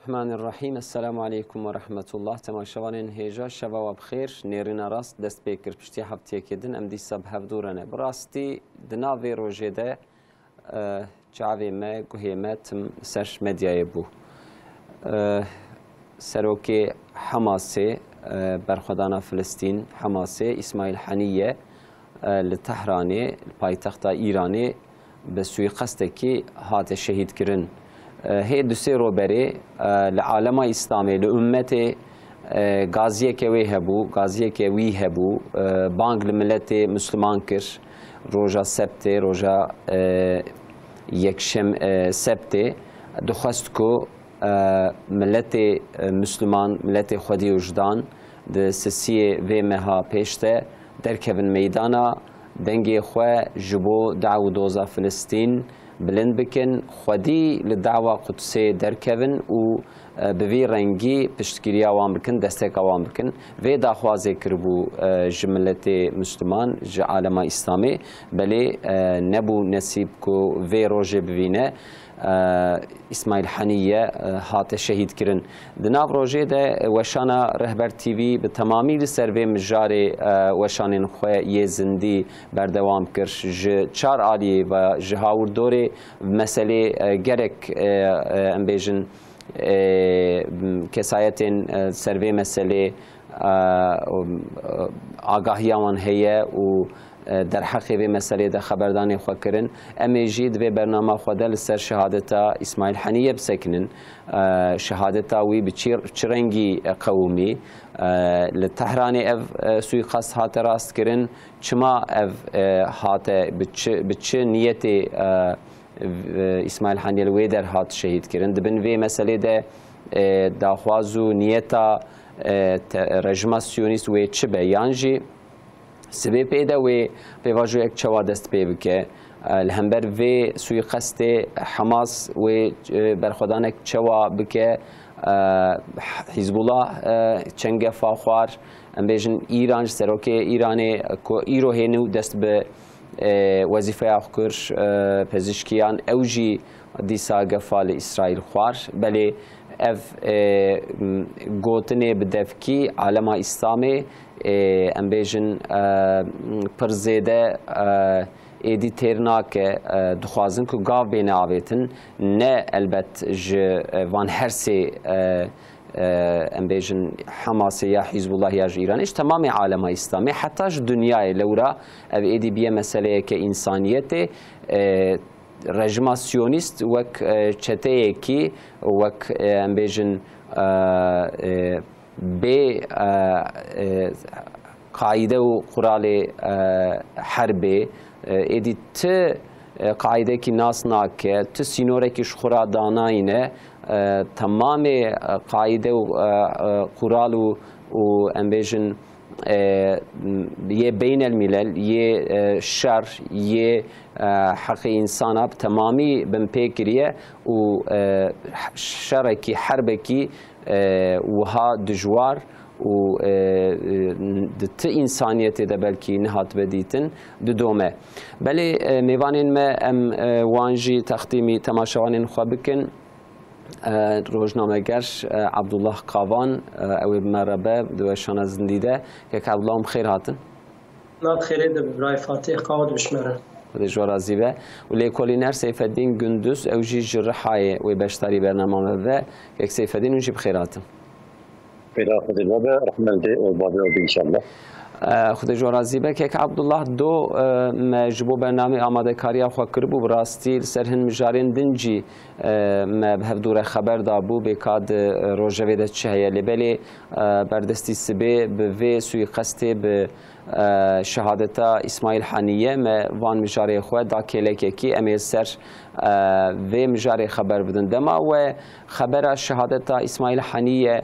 الرحمن الرحیم. السلام علیکم و رحمت الله. تماشاوان هیجا شبا و بخیر. نیرین راست دست بیکر پشتی هفته کدن ام دی سب هفدورانه براستی دناوی روزه ده جاوی ما گوهیمت سرش مدیای بو سروکی حماسه برخدانا فلسطین حماسه اسماعیل حنیه لتهرانه پایتخت ایرانی به سوی قصد کی هات شهید کرن هی دوسری روبری لعالم اسلامی لامت غازیه که وی هبو غازیه که وی هبو بانگ لملت مسلمان کر روزا سبت روزا یکشم سبت دخست کو ملت مسلمان ملت خودی وجدان د سسیه و مها پیشته در کبن میدانا دنگی خو جبو دعو دوزا فلسطین بلند بکن خودی لدعوة قدسی در کبن و بوی رنگی پشتگیری آوام بکن دستک آوام بکن و داخوازه کربو جملت مسلمان عالم اسلامی بله نبو نصیب کو و روژه ببینه اسماعیل حنیه هات شهید کرن دناو روژه ده وشانا رهبر تیوی به تمامی لسر و مجار وشانین خواه یه زندی بردوام کرش چار آلیه و جهاور دوره مسئله گرک امبیجن کسایتین سروی مسئله آگاهیان هیه و در حقی به مسئله ده خبردانی خو کرن امیجید و برنامه خودل سر شهادتا اسماعیل حنیه بسکنن شهادتا وی بچرنگی قومی لتهران اف سوی قصد هات راست کرن چما اف هات بچ نیت اسماعیل حنیه الوی در هات شهید کرن دبن وی مسئله ده داخوازو نیتا رژیم سیونیست و چه بیانجی سبب پیدا و پیواجو یک چوا دست پی بکه الهمبر و سوی قصد حماس و برخودان یک چوا بکه حزب الله چنگ فاخوار ام بیجن ایران سروک ایرانی کو ایرو هنو دست به وظیفه اخکر پزشکیان اوجی دیسا گفال اسرائیل خوار بله اف گوتنه بدفکی عالم اسلامی ام بیجن پرزیده ایدی ترناک دخوازن که گاو بین آویتن نه البت وان هرسی ام بیجن حماسه یا حزب الله یا ایرانش تمام عالم اسلامی حتی دنیای لورا او ایدی بیه مسئله که انسانیت رژیم سیونیست وک چته کی وک ام بیجن به قاعده و قرال حربه ایدی ت قاعده کی ناس ناکه ت سینوره کی شخورا داناینه تمام قاعده و قرال و امبیجن یه بین الملل یه شر یه حق انسان تمامی بن پیکریه و شرکی حربکی وها دجوار و دت انسانیت ده بلکی نهات بدیتن دومه بله میوانین ما ام وانجی تختیمی تماشاوانین خواه بکن روزنامه گرش عبدالله قاوان او مربع دوشان از دیده که عبدالله خیر هاتن نات خیره ده برای فاتح قاود بشمره خودش رازی به ولی کلینر سیف الدین گندوز اوجی جرحای و بشتری برنامه و یک سیف الدین اونجی بخیراتن پیدا خود الباب رحمت و بابی ان شاء الله خود جورازی به که عبدالله دو مجبور برنامه آماده کاری خو کربو براستی سرهن مجارین دنجی مبهف دور خبر دابو به کاد روزوی ده چهیه لبلی بردستی سبه به وی سوی قصد به شهادتا اسماعیل حنیه وان مجاری خو دا کلکه کی امیل سر و مجاری خبر بدن دما و خبر شهادتا اسماعیل حنیه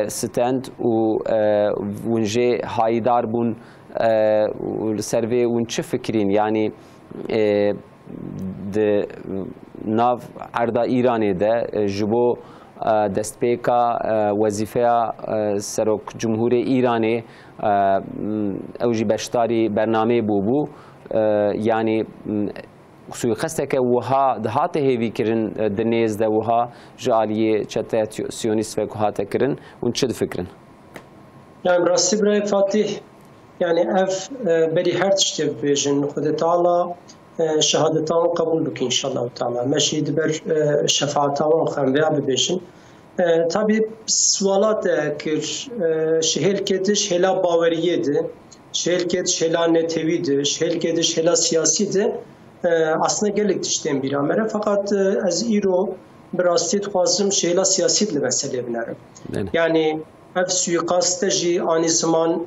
ستند و ونجه هایدار بون سروی ون چه فکرین یعنی د ناو عرض ایرانی ده جبو دست پیکا وظیفه سروک جمهور ایرانی اوجی بشتاری برنامه بو یعنی سوی قصد که وها دهات هیوی کرن دنیز ده وها جالیه چته سیونیست و کهات کرن اون چه فکرن؟ يعني راسي براي فاتح يعني اف بري هر تشتي بيجن خد تعالى شهادتان قبول بك ان شاء الله تعالى ماشي دبر شفاعتان خم بيع بيجن tabi سوالات كر شهل كدش هلا باوريه ده شهل كدش هلا نتوي ده شهل كدش هلا سياسي ده aslında gelek tişten bir amere fakat az iro براستی خوازم شهلا سیاسی لمسئله بنرم yani ev suikaste jî anî ziman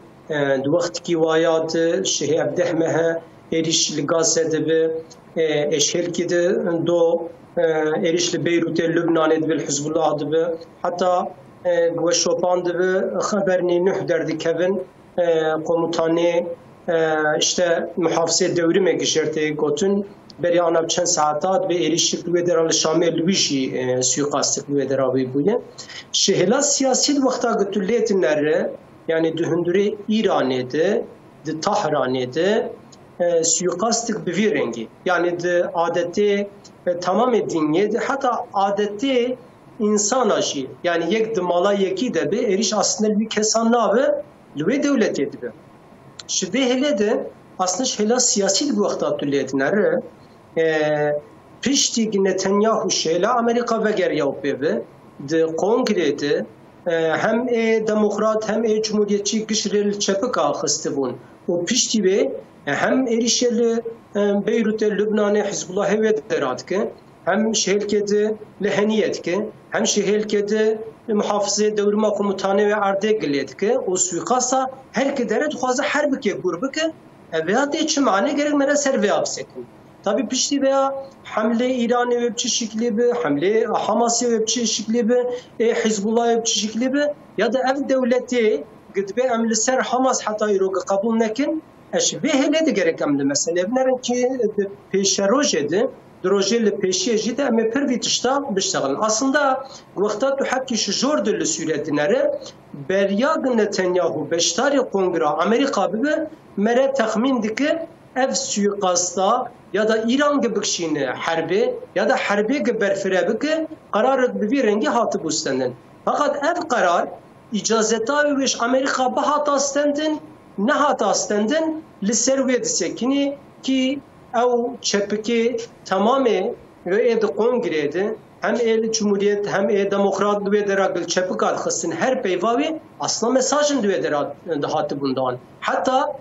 di wextekî wayat şehê evdehmehe êriş li Gazze dibe eşhelkî de do êriş li Beyrûtê Lübnanê dibe Hizbullah dibe heta Gweşopan dibe xeberî Nuh derdikevin komutanê işte muhafizê dewrîmê gişertê gotin berî ana çend saatat ve êrişik li wê dera li Şamê li wî jî suikastek li wê dera wî bûye. Şehla siyasi wexta gotulêtin nere yani di hundurê İranê de di Tehranê de suikastek bi vî rengî yani di adetê tamamê dinyê de heta adetê insana jî yani yek di mala yekî de be êriş aslında li wî kesan nabe li wê dewletê dibe. Ji vê helê de aslında şehla siyasî di wexta gotulêtin nere piştî Netanyahu şehla Amerika vegeriya pêve di kongrede hem demokrat hem cumhuriyetçi güçleri çepika xistibun o piştî ve hem erişeli Beyrûtê Lübnanê Hizbullah ve deratke hem şehirkede leheniyetke hem şehirkede muhafizê dewrîma komutanê ve erdê o suikasta her kedere dixwaze her bike gurbike veya tê çi mane gerek mere ser vê apsekin. Tabii pişti veya hamle İran'e ve bir şekilde bir hamle Hamas'a ve bir şekilde bir Hizbullah ve bir şekilde bir ya da ev devleti gidip emli ser Hamas hatta İran'ı kabul nekin eşve hele de gerek emli mesela evlerin ki peşe rojedi drojeli peşe jide ama per vitişta biştagın aslında vakta tuhakki şujor dili süretinleri beryag Netanyahu beştari kongre Amerika bibe mere tahmin diki ev suikasta ya da İran gibi kişini harbi ya da harbi gibi berfire bike karar bir rengi hatı bustenden. Fakat ev karar icazeta ve Amerika bu hata stendin ne hata stendin liserviyet sekini ki ev çepki tamamı ve ed kongrede hem cumhuriyet hem demokrat ve deragil çepki adxısın her peyvavi aslında mesajın ve derad hatı bundan. Hatta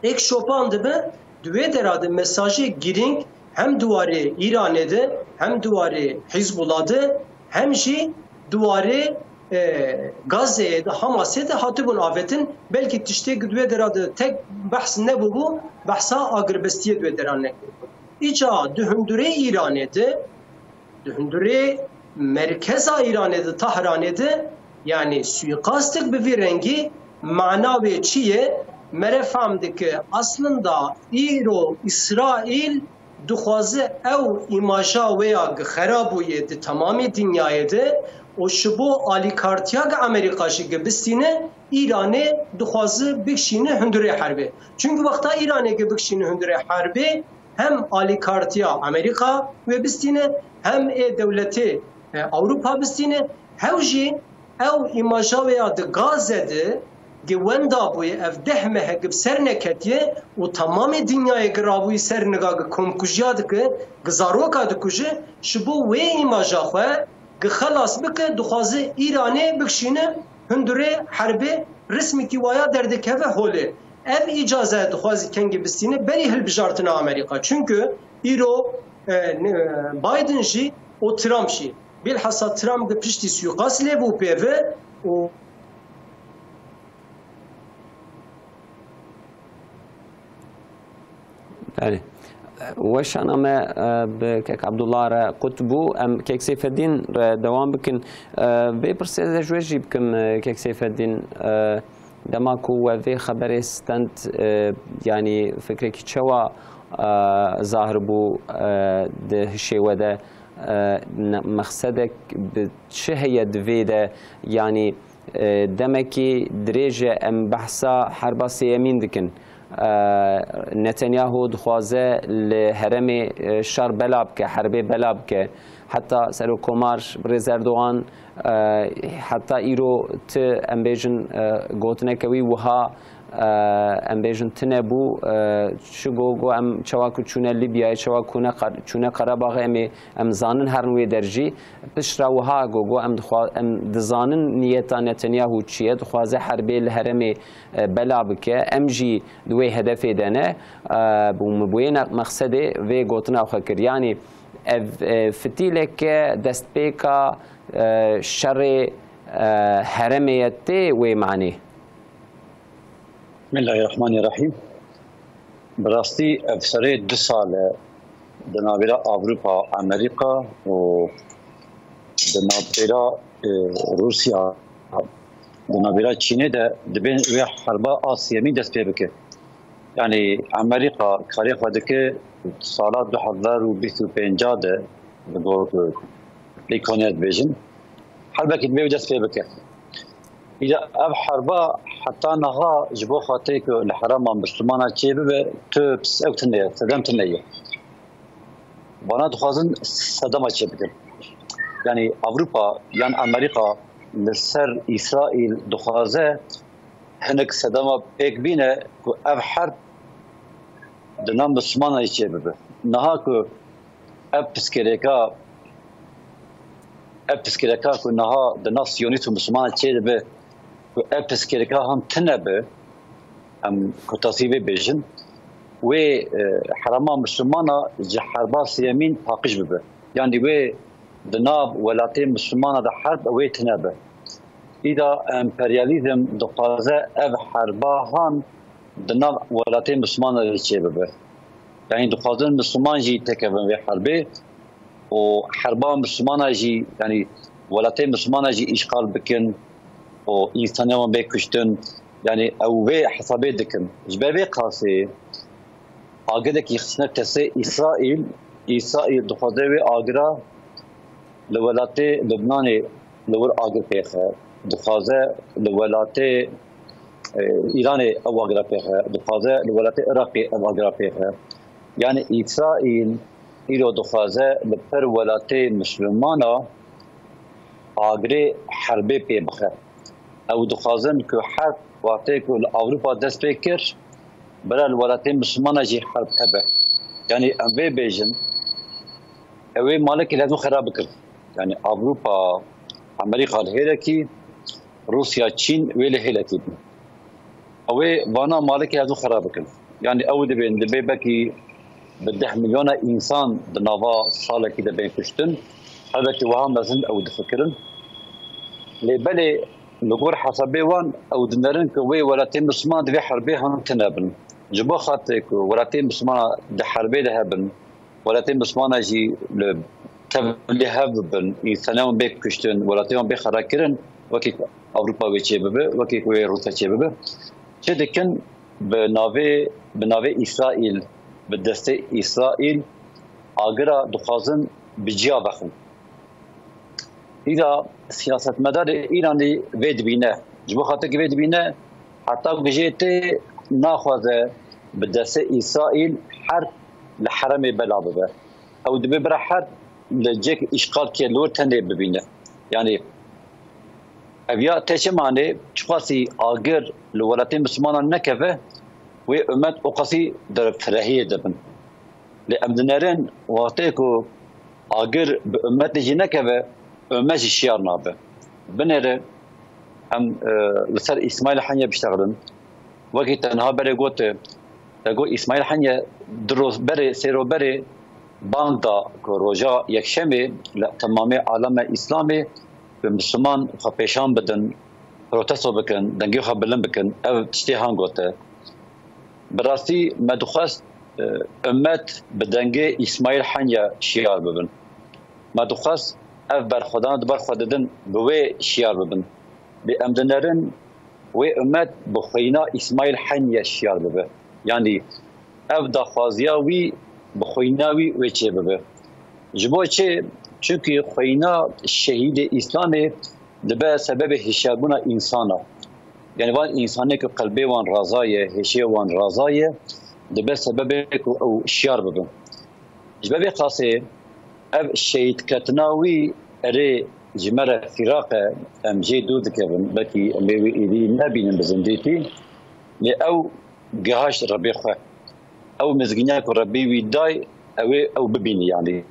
ek şopan dibe düve derade mesajı giring hem duvarı İran'de hem duvarı Hizbullah'da hem şey duvarı Gazze'de Hamas'da hatibun afetin belki tişte düve derade tek bahs ne bu bahsa agribestiye düve derane. İca dühündüre İran'da dühündüre merkeza İran'da Tahran'da yani suikastik bir rengi mana ve çiye merefamdı ki aslında İsrail duxwaze ev imaja veya xerabuye de tamamı dünyaydı o şubu alikartiya Amerika gibi bistine İran'e duxwaze bikşini hündüre harbi. Çünkü vakta İran'e gibi bikşini hündüre harbi hem alikartiya Amerika ve bistine hem devleti Avrupa bistine hevji ev imaja veya de Gazze'de gewenda bu ev dehme hekib ser neketiye o tamamı dünyaya grabuy ser negag komkujiya ki gzaroka dikuje şubu ve imaja xwe gxalas bike duxwaze İran'e bikşine hündüre harbi resmi ki vaya derdikeve hole ev icaze duxwaze kengi bistine beri hilbijartına Amerika çünkü İro Biden jî o Trump jî bilhassa Trump de piştî suiqas lê bû pêve o بله وشان اما بكك عبد الله را قطبو ام كيك سيف الدين دوام بكن بيبرسي جوجي بكم كيك سيف الدين دماكو وفي خبر استنت يعني فكرك تشوا ظاهر بو ده الشيء ده مقصدك بشهية دفيدة يعني دمكي دريجة ام بحثا حربا سيامين دكن نتانیاهو دخوازه لهرم شر بلاب که حربه بلاب که حتی سر کمار برز اردوغان حتی ایرو ت امبیجن گوتنه کوی وها امبیجن تنبو شگو گو ام چواکو چونه لیبیا چونه قرباغ ام زانن هر نوی درجی پشرا وها گو ام دزانن نیتا نتانیاهو چیه دخوازه حربه لهرم بلاب که ام جی دوی هدف دنه بومبوی مقصده وی گوتنه خکر یعنی فتیلک دست پیکا شر هرمیتی و معنی. بسم الله الرحمن الرحیم. براستی افسر 2 سال دنابیرا اروپا امریکا و دنابیرا روسیا دنابیرا چینه ده دبین وی حربا آسیامی دست پی بکه. یعنی امریکا کاری خواهد که سالات 2025 ده لیکونیت بیشن حربا که دبی دست پی بکه. إذا أب حربا حتى نها جبو خاطيك الحرام مسلمانا چه ببه تو بس او تنية صدام تنية وانا دخوازن صدام چه بكر يعني أوروبا يعني أمريكا لسر إسرائيل دخوازه هنك صدام بيك بينه كو أب حرب دنام مسلمانا چه ببه نها كو أب بسكريكا كو نها دنا سيونيت مسلمانا چه ببه و ابتسکرکا هم تنبه هم کتاسیبه بیشن و حرما مسلمانا جحربا سیامین پاقش ببه یعنی و دناب ولاتي مسلمانا ده حرب و تنبه ایدا امپریالیزم دقازه اب حربا هم دناب ولاتي مسلمانا ده چه ببه یعنی دقازه مسلمان جی تکبن و حربه و حربا مسلمانا جی یعنی ولاتي مسلمانا جی اشغال بکن و انسانیان بکشتن یعنی اوه حسابه دکن جبه قاسی آگه که خشنه تسه اسرائیل دخوازه و آگرا لولات لبنان لور آگر پیخه دخوازه لولات ایران او آگرا پیخه دخوازه لولات عراقی او آگرا پیخه یعنی اسرائیل ایرو دخوازه لپر ولات مسلمانا آگره حربه پی بخه او دخوازن که حرب وقتی که اروپا دست بکر برای الولات مسلمان جی حرب هبه یعنی اوی بیجن اوی مالک لازم خراب کرد یعنی اروپا امریکا الهیرکی روسیا چین ویل هیلکی اوی وانا مالک لازم خراب کرد یعنی او دبی بکی بده مليون انسان دنوا ساله كده بين كشتن البته وهم لازم او دفكرن لبلي نقول حسابي وان او دنرن كوي ولاتين مسلمان دي حربي هم تنابن جبو خاطك ولاتين مسلمان دي حربي دهبن ولاتين مسلمان جي تبلي هبن يثنون بك كشتن ولاتين بي خراكرن وكي اوروبا ويچيبه وكي كوي روسيا چيبه چدكن بناوي اسرائيل بدسته اسرائيل اگر دخوازن بجیا بخن ایرا سیاست مدار ایرانی وید بینه جبو خاطر که وید بینه حتی گجیت ناخوازه بدسته اسرائیل حرب لحرم بلا ببه او دبی برا حرب لجيك اشغال که لور تنده ببینه یعنی اویا تشه معنی چخواسی آگر لولاتین مسلمان نکوه و امت اقصی در فرهیه دبن لأمدنارن وقتی که آگر به امت جی نکوه امت شیار نابه بنره هم لسر اسماعیل حنیه بشتغلن وقتی تنها بره گوته تقول اسماعیل حنیه دروس بره سیرو بره باندا که روژا یک شمه تمامی عالم اسلامی به مسلمان خپیشان بدن پروتستو بکن دنگی خواه بلن بکن او تشتی هنگوته براستی مدخواست امت بدنگی اسماعیل حنیه شیار ببن مدخواست اف برخودان دبر خوددن بوی شیار ببن بی امدنرن و امت بخوینا اسماعیل حنیه شیار ببن یعنی اف دخوازیاوی بخویناوی و چه ببه جبو چه چونکه خوینا شهید اسلامی دبه سبب هشیاربونا انسانا يعني وان إنساني كقلبي وان رازاية هشي وان رازاية دبي سببك أو شيار ببن جبابي خاصة أب الشيء كتناوي أري جمرة فراقة أم جي دود كبن بكي أميوي إلي نبين بزنديتي لأو جهاش ربي خوا أو مزجناك ربي ويداي أو ببيني يعني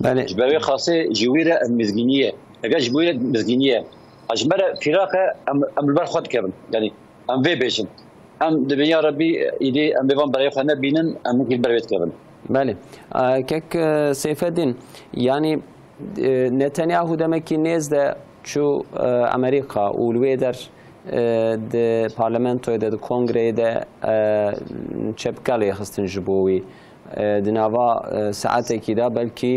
جبابي خاصة جويرة المزجنية أجا جويرة مزجنية أجمرة فراقة أم البرخوت كبن يعني أم في بيشن أم دبيا ربي إلي أم بيفان بريخوا نبينن أم ممكن بريت كبن بله كك سيف الدين يعني نتنياهو دمكي نزد شو أمريكا والويدر د پارلمنتو د کنگره د چپکالی خستن جبوی د نوا ساعت کی دا بلکی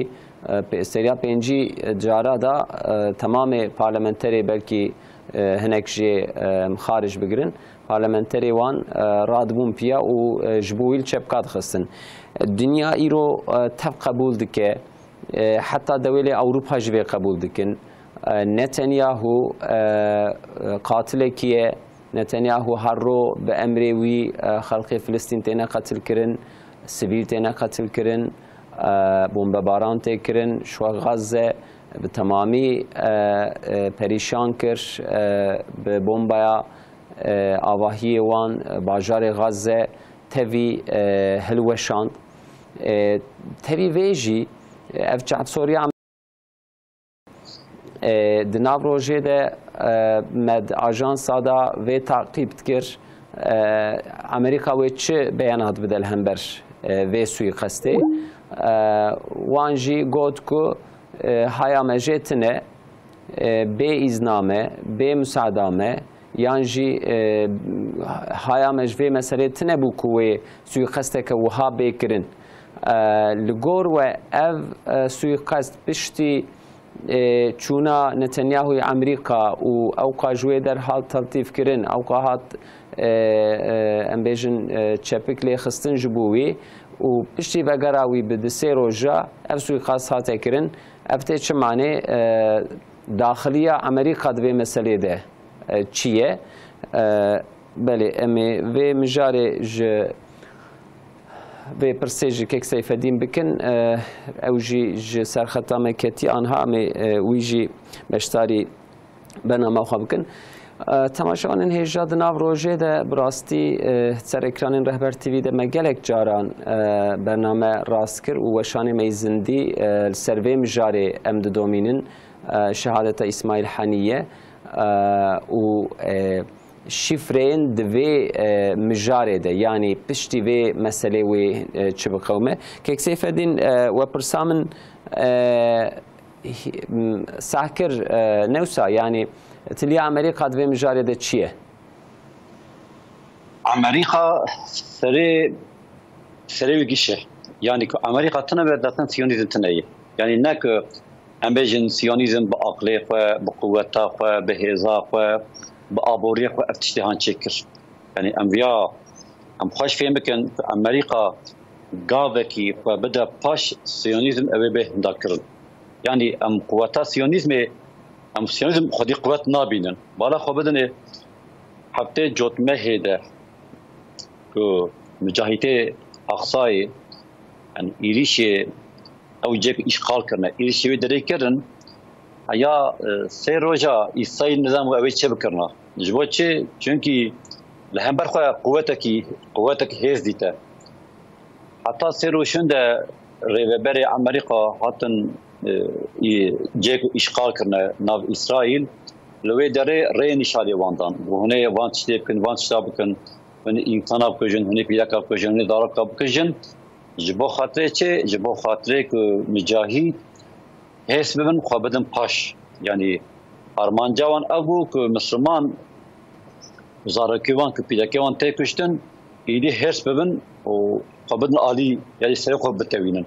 استریا پنجی جارا دا تمام پارلمنتری بلکی هنک جی خارج بگرن پارلمنتری وان رادبون پیا و جبویل چپکات خستن دنیا ایرو تب قبول دکه حتی دوله اوروپا جبه قبول دکن نتنياهو قاتل كيه نتنياهو هرو بأمره وي خلق فلسطين تينا قتل كرن سبيل تينا قتل كرن بومباران تكرن شو غزة بتمامي پریشان كر ببومبايا آواهي وان باجار غزة تبي هلوشان تبي ويجي اف جعب سوريا دناو روژه ده مد آژانس دا و تعقیب کر امریکا و چه بیانات بدل هم بر و سوی قسته وانجی گوت کو هایا مجتنه به ایزنامه به مساعدامه یانجی هایا مجوی مسئله تنه بو کوی سوی قسته که وها بکرن لگور و او سوی قست بشتی چونا نتنیاهوی امریکا و اوقا جوی در حال تلطیف کرن اوقا هات ام بیجن چپک لی خستن جبوی و پشتی وگراوی بدسه روژا اف سوی خاص هاته کرن افته چه معنی داخلیه امریکا دوی مسئله ده چیه بله امی و مجاره به پرسیجی که سیف الدین بکن اوجی سرخطا مکتی آنها می ویجی مشتاری بنا موخا بکن تماشان این هجاد ناو روژه ده براستی سر اکران رهبر تیوی ده مگلک جاران برنامه راست کر و وشان میزندی سروی مجاری امد دومینن شهادت اسماعیل حنیه و شifreyin دوی مجاره ده یعنی پشتی وی مسئله وی چه بقومه که سیف الدین و پرسامن ساکر نوسا یعنی تلیا امریکا دوی مجاره ده چیه؟ امریکا سری وگیشه یعنی که امریکا تنه داتن سیونیزم تنه یعنی نه که ام بیجن سیونیزم با عقلی خو با قوتا خو به هزا خو بآبوریه خو افتشتهان چکر یعنی امویا ام خوش فهم بکن امریکا گاوکی خو بده پاش سیونیزم اوی به داکرن یعنی ام قوتا سیونیزم خودی قوت نابینن بالا خو بدنه هفته جوتمه هیده که مجاهده اقصای ایریش او جب اشغال کرنه ایریش وی دری کرن یا سه روزا ایسای نظام و اوی چه بکرنا جبو چه چونکی لهم برخوا قوتك هیز دیتا حتی سه روشن ده ریوبر امریکا حتن جب اشغال کرنه ناو اسرائیل لوی داره ری نشالی واندان و هنه وان چه بکن وان چه بکن هنه انسانا بکجن هنه پیدا بکجن هنه دارا بکجن جبو خاطره چه جبو خاطره که مجاهد هست ببن خواه بدن پاش یعنی ارمانجاوان ابو که مسلمان زارکیوان که پیداکیوان تی کشتن ایدی هست ببن و خواه بدن آلی یعنی سری خواه بتوینن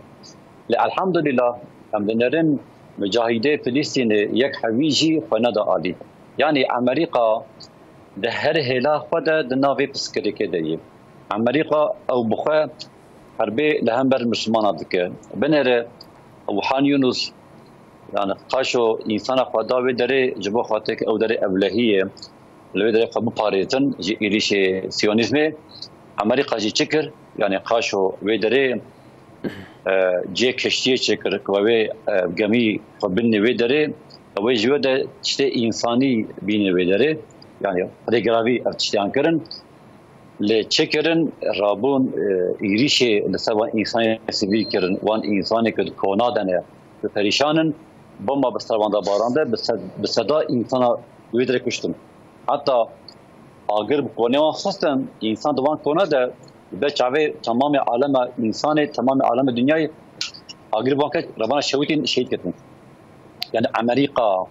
الحمدلله هم دنرن مجاهده فلسطین یک حویجی خواه ندا آلی یعنی امریکا ده هر هلا خواه ده ناوی پسکری که ده امریکا او بخواه حربي لهم بر مسلمان دكه بنره وحان يونس يعني قاشو انسان خدا به دره جبو خاطر او دره ابلهيه لوی قبو پاریتن جی ایریش سیونیزمی امریکا جی چکر یعنی قاشو وی دره جی کشتی چکر که وی گمی خبرنی وی دره وی جوده چته انسانی بینه وی دره یعنی خدای گراوی ارتشتیان کرن لی چکرن رابون ایریش لسوان انسانی سیویل کرن وان انسانی که کونادنه به پریشانن بما بستروانده بارانده به صدا انسان وی دره کشتن حتی اگر بکنه وان خواستن انسان دوان کنه ده به چاوه تمام عالم انسان تمام عالم دنیای اگر بانکه روان شهیدین شهید کردن یعنی امریکا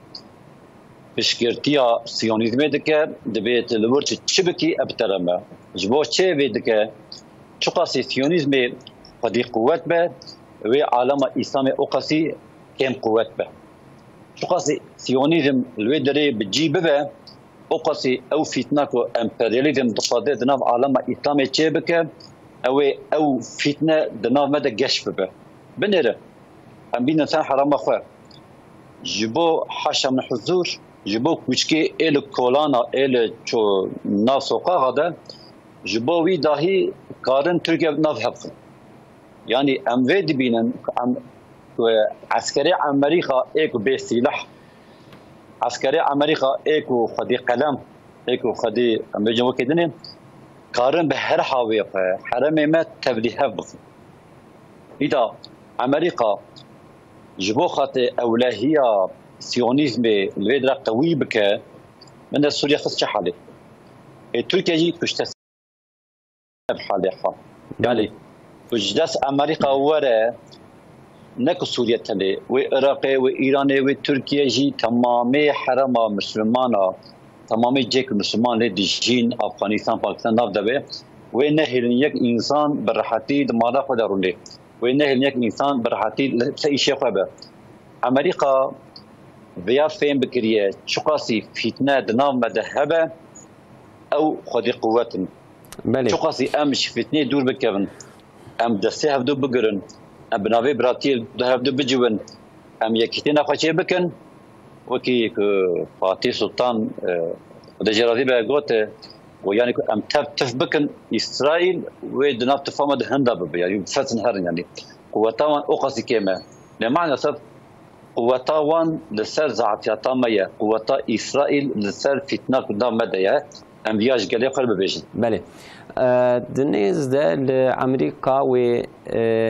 پشگرتیا سیونیزمی دکه دبیت لورچ چی بکی ابترمه جبو چه وی دکه چقاسی سیونیزمی خودی قوت به و عالم اسلام اوقاسی کم قوت به چقاسی سیونیزم لوی دره بجی به اوقاسی او فتنه کو امپریالیزم دقاده دناف عالم اسلام چه بکه او فتنه دناف مده گش به بنره هم بین انسان حرام خو جبو حشم الحضور جبو کوچکی ال کولانا ال چو ناسوقا هذا جبو وی داهی کارن ترکیه ناف حق یعنی ام وی دبینن ام عسکری امریکا ایک به سلاح عسکری امریکا ایکو خدی قلم ایکو خدی امجمو کدنه کارن به هر حاوی حرم ما تبلیغ بخ ایدا امریکا جبو خاطر اولهیه سیونیزم الویدرا قوی بکه من در سوریه خص چه حاله ترکیه جی کشته حاله خا یعنی وجدس امریکا وره نکو سوریه تله و عراق و ایران و ترکیه جی تمام حرم مسلمانا تمام جک مسلمان لی دیجین افغانستان پاکستان ناف دبه و نهیلن یک انسان برحتی دماغ خود رونده و نهیلن یک انسان برحتی سیشه خوبه امریکا ویا فهم بکریه چقاسی فتنه دنام مذهبه او خودی قوتن چقاسی امش فتنه دور بکن ام دسته هفدو بگرن ام بناوی براتیل ده هفدو بجون ام یکیتی نخواچه بکن وکی که فاتح سلطان دجرازی به گوته و یعنی که ام تف بکن اسرائیل و دناب تفاهم ده هنده ببه یعنی فتن هرن یعنی قوتاوان اوقاسی کمه لمعنى صد قوتا وان لسر زعتياتا ميا قوتا إسرائيل لسر فتنة قدام مدى أمبياج قلي قلب بيجن بله دنيز ده لأمريكا و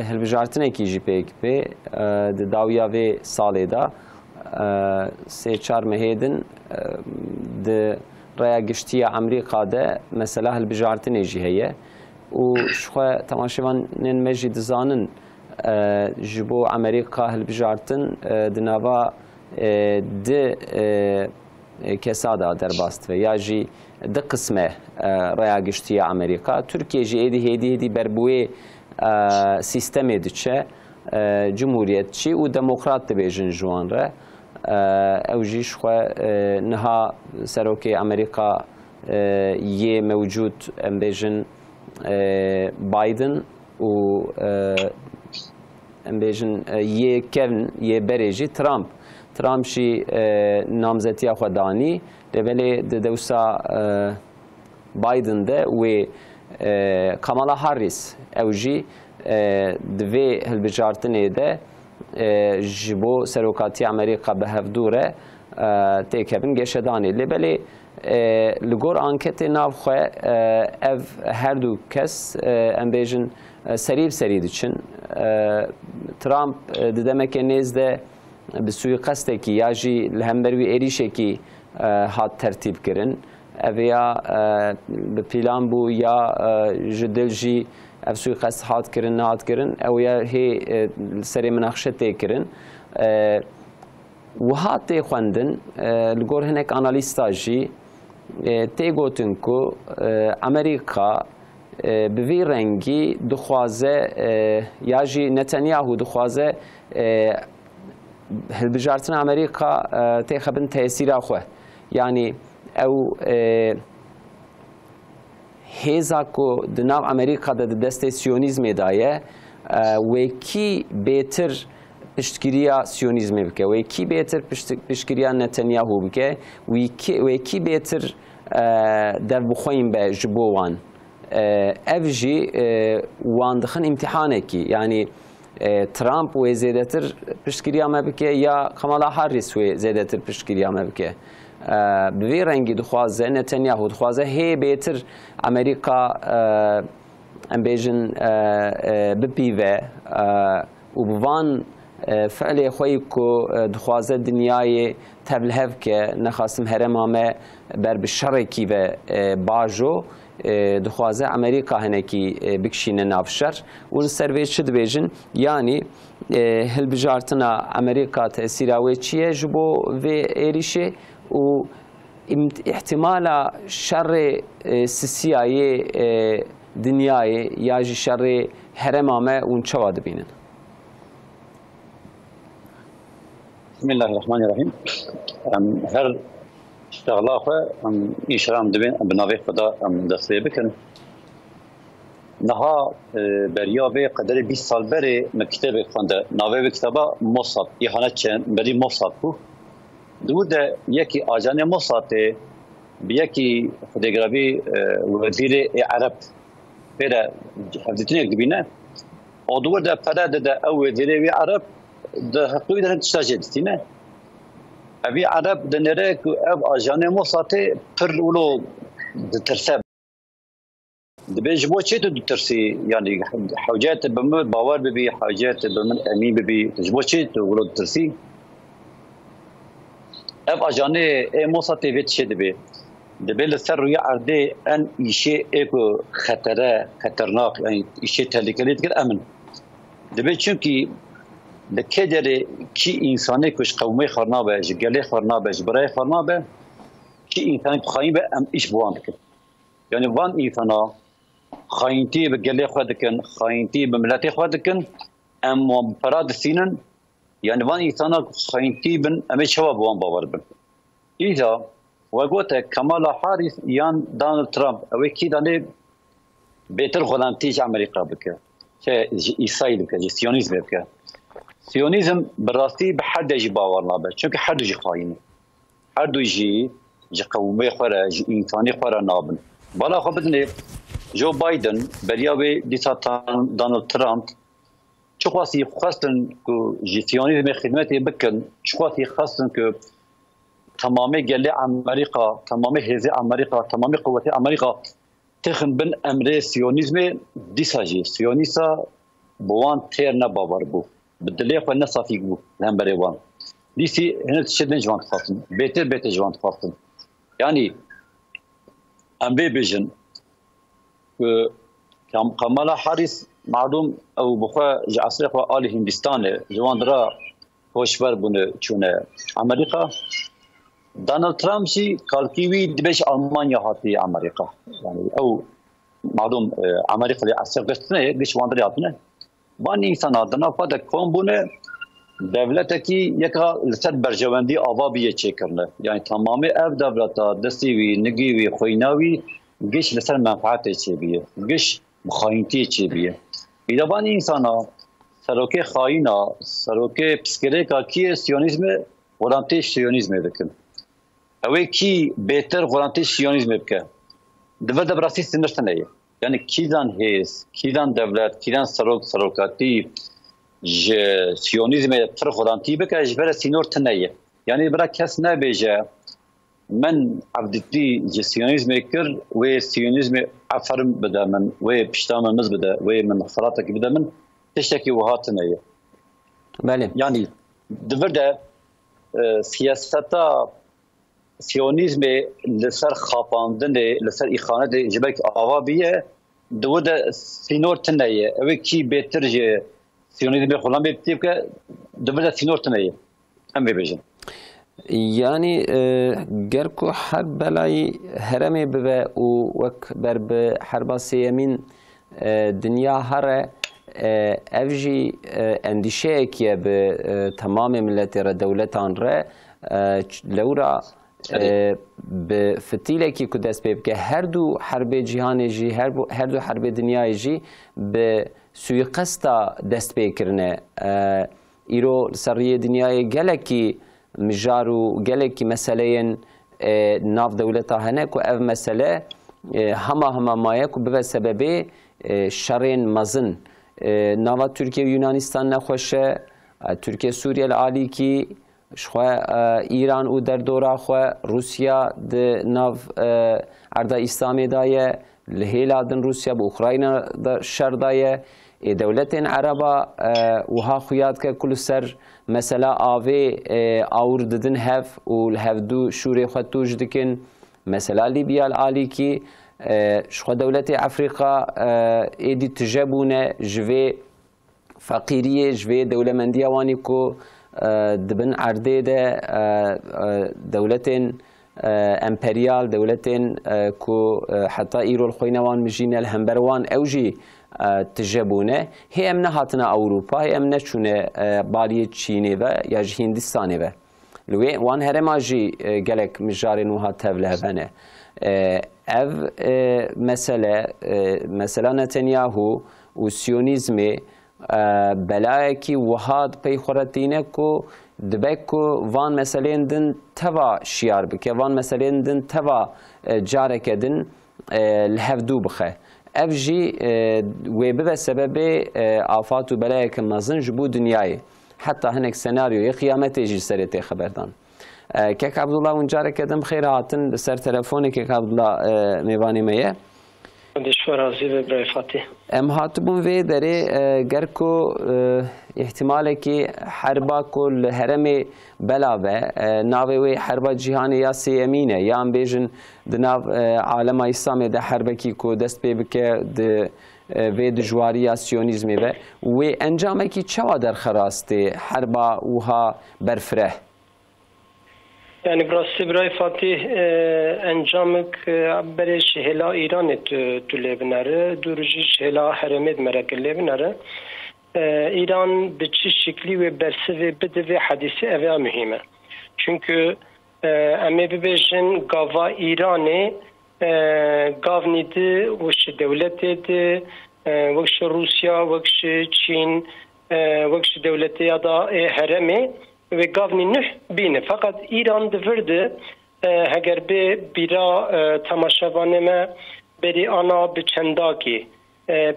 هالبجارتنا كي جي بيك بي داويا في سالي دا سي چار مهيدن ده رأي قشتية أمريكا ده مثلا هالبجارتنا جي هي وشخوا تماشيوان نمجي دزانن جبو امریکا هلبجارتن دنوا د کسادا درباست و یا جی د قسمه رaya گشتی امریکا ترکیه جی هدی بربوی سیستم دچه جمهوریتچی و دموکرات بیجن جوان ره او جیش خو نها سروکی امریکا یه موجود ام بیجن بایدن و ام بیجن یه کن یه بریجی ترامپ شی نامزدی خودانی لبلی دوسا بایدن ده و کامالا هاریس اوجی دوی هلبجارتنه ده جبو سروکاتی امریکا به هفدوره تکبن گشدانی لبلی لگور آنکت ناو خو اف هر دو کس ام بیجن سری دچن ترامپ ددمک نزده به سوی قصد کی یا جی لهمبروی ایریشه کی هات ترتیب کرن اویا به پیلان بو یا جدل جی اف سوی قصد هات کرن اویا هی سری مناقشه تی کرن و هات تی خوندن لگور هنک آنالیستا جی تی گوتن کو امریکا به وی رنگی دخوازه یا جی نتانیاهو دخوازه هلبجارتن امریکا تخبن تأثیر خواه یعنی او هیزا کو دناو امریکا ده دست سیونیزم دایه و کی بهتر پشتگیریا سیونیزم بکه و کی بهتر پشتگیریا نتانیاهو بکه و کی بهتر دف بخوين بجبوان افجي وان دخن امتحانكي يعني ترامب وزيدتر پشتگیری ما بکه یا کامالا هاریس وزیدتر پشتگیری ما بکه به رنگی دخوازه نتانیاهو دخوازه هی بهتر امریکا ام بیژن بپیوه و بوان فعلی خوی کو دخوازه دنیای تبلهف که نخواستم هرم همه بر بشرکی و باجو دخوازه امریکا هنکی بکشینه نافشر و سروی شد بیژن یعنی هل بجارتنا امریکا تأثیراوی چیه جبو و ایریشه و احتمال شر سیایی دنیای یا شر هرمامه اون چه واد بینن. بسم الله الرحمن الرحیم. هر اشتغلاقه ایشرام دبین بناوی خدا دسته بکن. نها بریابه قدر 20 سال بری مکتب خونده ناوی به کتابا موساد ایهانت چند بری موساد کو دود یکی آجان موساد بیکی خودگرایی وزیر عرب بره حفظتون یک دبینه آدور ده پرده ده او وزیر عرب ده حقوقی ده تشتاج دستینه اوی عرب ده نره که او آجان موساد پر اولو ترسب دبیج بو چه تو ترسی یعنی حاجات بمن باور ببی حاجات بمن امین ببی جبو چه تو ولو ترسی اف اجانه موسات ویت شه دبی دبی لسر روی عرضه ان ایشه اکو خطرناک یعنی ایشه تهدیدی کر امن دبی چونکی دکدر کی انسانی کش قومی خرنابه جگلی خرنابه جبرای خرنابه کی انسانی خاین به ام ایش بوان کر یعنی وان انسانا خاینتی به گله خود کن خاینتی به ملت خود کن اما پراد سینن یعنی وان انسان خاینتی بن اما شوا بوان باور بن ایجا و گوته کمالا هاریس یان دونالد ترامپ اوی کی دانه بهتر غلامتیج امریکا بکه چه اسرائیل بکه سیونیزم بکه سیونیزم براستی به هر دجی باور نابه چون که هر دجی خاینه هر دجی قومی خوره انسانی خوره نابن بالا خب بدنه جو بایدن بریابه دیساتان دونالد ترامپ چقاسی خواستن که سیونیزم خدمتی بکن چقاسی خواستن که تمامی گله امریکا تمامی حزب امریکا تمامی قوت امریکا تخن بن امر سیونیزم دیساجی سیونیسا بوان تیر نباور بو بدلی خو نصافی بو هم بریوان دیسی هنر شدن جوان خواستن بهتر جوان خواستن یعنی ام بیژن کمالا هاریس معلوم او بخوا جعصر خو آل هندستان جوان درا خوشبر بونه چونه امریکا دونالد ترامپ شی کالکیوی دبش آلمانیا هاتی امریکا یعنی او معلوم امریکا لی عصر قصنه دش وان درا هاتنه وان انسان آدنا فاده کون بونه devlete ki yeka lised berjewendî ava biye çêkirine yani tamamê ev devleta destî wî nigî wî xwîna wî giş li ser menfaetê çêbiye giş xayintiyê çêbiye îdavanî insana serokê xayîna serokê piskirêka kî ye siyonîzmê xwelamtê siyonîzmê dikin ew kî bêtir xwelamtê siyonîzmê bike divê de bi rastî sinir tune ye yani kîdan hêz kîdan devlet kîdan serok serokatî ji siyonîzmê pir xwelamtî bike ji ber sînor tune ye yani bira kes nebêje من عبدتی جه سیونیزم کر و سیونیزم عفرم بده من و پشتام مز بده و من خلاطه کی بده من تشکی وهات نیه. بله. یعنی دورده سیاستا سیونیزم لسر خاپاندن لسر ایخانه جبک آوابیه دورده سینور تنیه. اوه کی بهتر جه سیونیزم خلام بیتیب که دورده سینور تنیه. هم بیبیجن. يعني جركو حرب بلاي هرمي ببا وك برب حرب سيمين دنيا هره افجي اندشيك يا بتمام ملت دولتان را لورا بفتيلك كدس بيبك هر دو حرب جهان جي هر دو حرب دنيا جي بسويقستا دست بيكرنه ايرو سريه دنيا جلكي مجارو گلکی مسئله ناف دولتا هنه کو اف مسئله هما مایه کو به سبب شرین مزن ناوا ترکیه و یونانستان نخوشه ترکیه سوریه العالی کی شخوا ایران او در دورا خوا روسیا د ناف اردا اسلامی دایه لهیلا دن روسیا به اوکراین شر دایه دولتین عربا وها خویاد که کل سر مثلا آوی آور ددن هف و الهفدو شوری خود توج دکن مثلا لیبیا العالی کی شخوا دولت افریقا ایدی تجبونه جوی فقیریه جوی دولمندی وانی کو دبن عرده ده دولتين امبريال دولتين كو حتى ايرو الخوينوان مجين الهمبروان اوجي تجبونه هي امنا هاتنا اوروبا هي امنا شونه باليه تشيني و يا هندستاني و لوي وان هرماجي جلك مجارين وها تبله بنه اف مثلا نتنياهو وسيونيزمي بلایکی وهاد پی خورتینه کو دبکو وان مسئلین دن توا شیار بکه وان مسئلین دن توا جارک دن لهفدو بخه اف جی و به سبب آفات و بلایک مزن جبو دنیای حتی هنک سناریوی قیامت جی سرته خبردان که عبدالله اونجا کدم خیر هاتن سر تلفونی که عبدالله میوانی میه ام هاتبون وی داره گرکو احتماله که حربا کل هرمی بلاوه ناوی وی حربا جهانی یا سیمینه یا ام بیجن دناو عالم اسلامی ده حربا کی کو دست بی بکه ده وی دجواری یا سیونیزمی و انجامه کی چوا در خراسته حربا وها برفره Yani burası برای فاتح انجامک برای شهلا ایران تو لبناره دوروجی شهلا حرمت مرکل لبناره ایران به چه شکلی و برسه و بده و حدیثی اوه مهمه çünkü امی ببیشن گاوا ایرانه گاو نیده وش دولته ده وش روسیا وش چین وش دولته یا دا حرمه ve gavni nüh bine. Fakat İran devirdi eğer bira tamaşavaneme beri ana biçendaki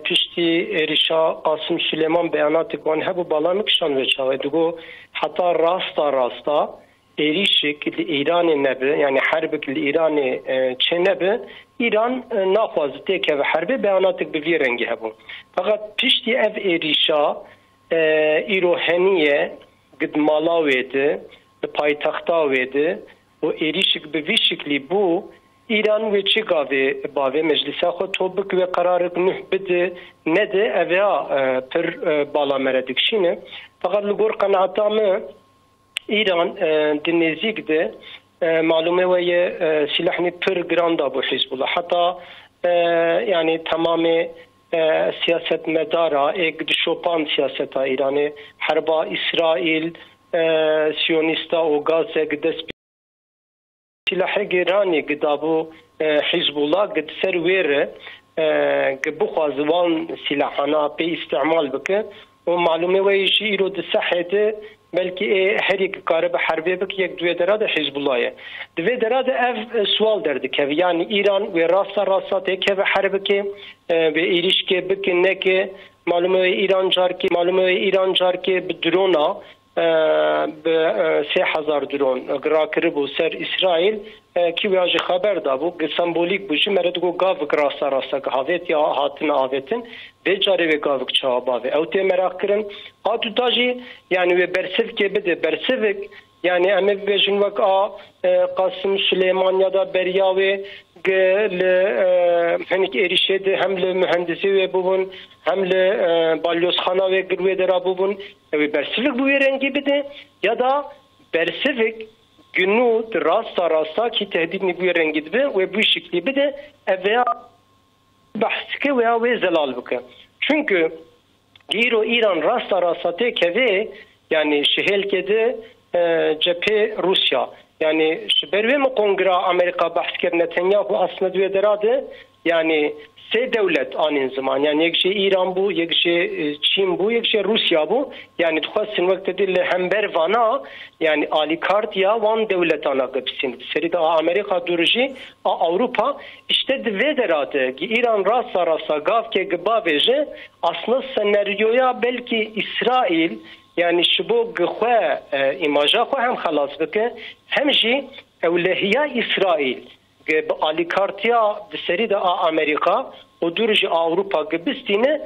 pişti erişa Qasım Süleyman beyanatı kon hebu balamık şan ve çavedugo hatta rasta erişik İran'ı nebe yani harbik İran'ı çenebe İran nafazı teke ve harbi beyanatı bir rengi hebu. Fakat pişti ev erişa İroheniye قد مالاویده به پایتختاویده و ایریشک به ویشکلی بو ایران و چی گاوی باوی مجلسا خود توبک و قرارک نه بده نده اویا پر بالا مردکشینه فقط لگور قناعتامه ایران دنیزیک ده معلومه و سلاحنی پر گراندا بو حزب الله حتی yani tamamı siyaset medara ek dişopan siyaseta İran'ı harba İsrail Siyonista o Gazze gides silahı İran'ı gidabu Hizbullah gid servere gibukaz van silahana pe istimal bike o malume ve işi iro de sahede belki her iki karabı harbi bik yek dve derade Hizbullah'ya dve derade ev sual derdik ev yani İran ve rasta tek ev harbi ki ve ilişki bik ne ki malume ve İran car ki bir drona به 3000 درون گراکر بو سر اسرائیل کی ویاج خبر دا بو سمبولیک بوشی مرد گو گاو راستا گاوت یا هاتن آوتن به جاری و گاو چا باوی او ته merak کرن اتو تاجی yani ve bersif ke bede bersifik yani ame bejin vak Qasım Süleyman ya da Berya ve henik erişedi hem le mühendisi ve bubun hem le balyozxana ve gırve dera bubun ve bersifik bu rengi bide ya da bersifik günü rasta ki tehdidini bu rengi bide ve bu şekli bide veya bahsike veya ve zelal bike. Çünkü İran rasta tekeve yani şehelkede cephe Rusya yani berve mi kongre Amerika bahs kir Netanyahu aslında diye derade yani سه دولت آن زمان yani یک şey İran bu, یک şey Çin bu, یک şey Rusya bu. Yani tuhasin vakti dil hember vana yani alikart ya van devlet ana gibsin. Seride Amerika duruji Avrupa işte de derade ki İran rasa rasa gavke gibaveje aslında senaryoya belki İsrail yani şu bu gıhve imaja xwe hem xalas bike hem jî evlehiya İsrail alikartiya seride Amerika o duruşu Avrupa gibistine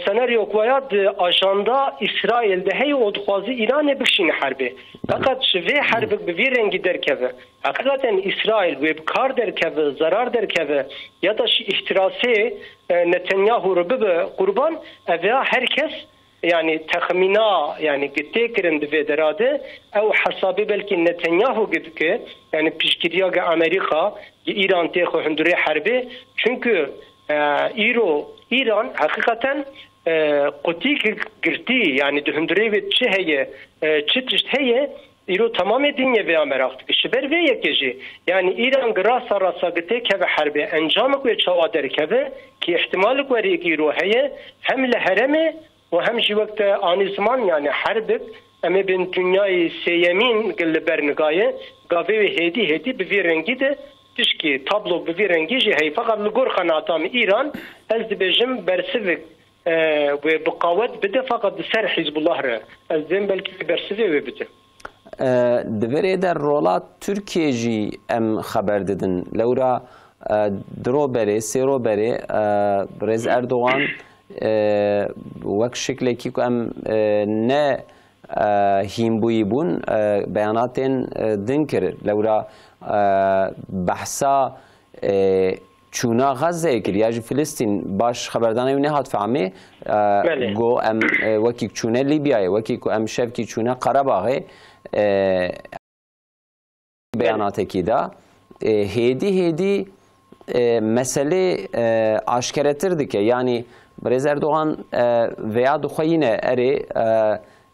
senaryo koyad ajanda İsrail'de hey o dixwazi İran'e bişin harbi. Fakat ve harbi bir rengi derkeve. Hakikaten İsrail ve kar derkeve, zarar derkeve ya da ihtirası Netanyahu rübü kurban veya herkes yani tahmina yani gittiğinden de derade ev hesabı belki Netanyahu gibi yani pişkiriya Amerika İran teho hundure harbi çünkü İran hakikaten kutik girdi yani hundure ve çeheye çıtışt heye İro tamamen dünya ve Amerika'daki şiber ve yekeci yani İran grasa rasa gittiği ve harbi encamı ve çavader keve ki ihtimalı var ki İro heye hem lehereme وهم جي وقت آني زمان يعني حربك أما بين دنياي سيمين قل برنقاية قافي هدي بفي رنجي ده تشكي تابلو بفي رنجي جي هي فقط لقور خناتام إيران از بجم برسفك وبقاوت بده فقط سر حزب الله را از دين بلكي برسفك وبده دبري در رولات تركيا جي ام خبر ددن لورا درو بري سيرو بري رز اردوغان وەک شکلێکی ئەم نە هیمبووی بوون بەیاناتێن دن کرد لەورا بەحسا چوونا غەزەیە کرد یاژی فلستین باش خەبەردانەوی نەهات فەهمێ گۆ ئەم وەکی چوونە لیبیایە وەکی ئەم شەوکی چوونە قەرەباغێ بەیاناتێکیدا هێدی mesele aşkeretir dike yani Brez Erdoğan veya duxayine eri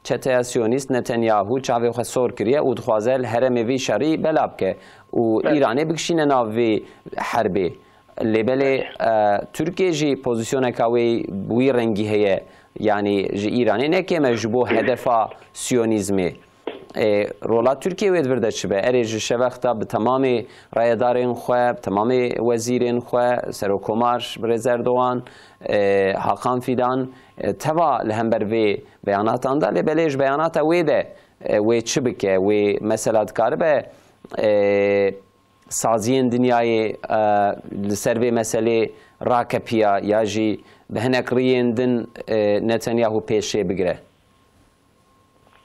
çeteye Siyonist Netanyahu çavê xwe sor kiriye û dixwaze heremê vê şerî belav bike û Îranê bikişîne nav vê herbê lêbelê Tirkiye jî pozisyoneka wê wî rengî heye yani ji Îranê nekeme ji bo hedefa Siyonîzmê rola Türkiye ve dvirde çibe eri ji şevexta bi tamamê rayedarên xwe bi tamamê wezîrên xwe Serokkomar Brez Erdoğan Hakan Fidan teva li hember vê beyanatan da lêbelê ji beyanata wê de wê çi bike wê mesela dikaribe saziyên dinyayê li ser vê meselê rakepiya ya jî bi hinek riyên din Netanyahu pêşê bigire.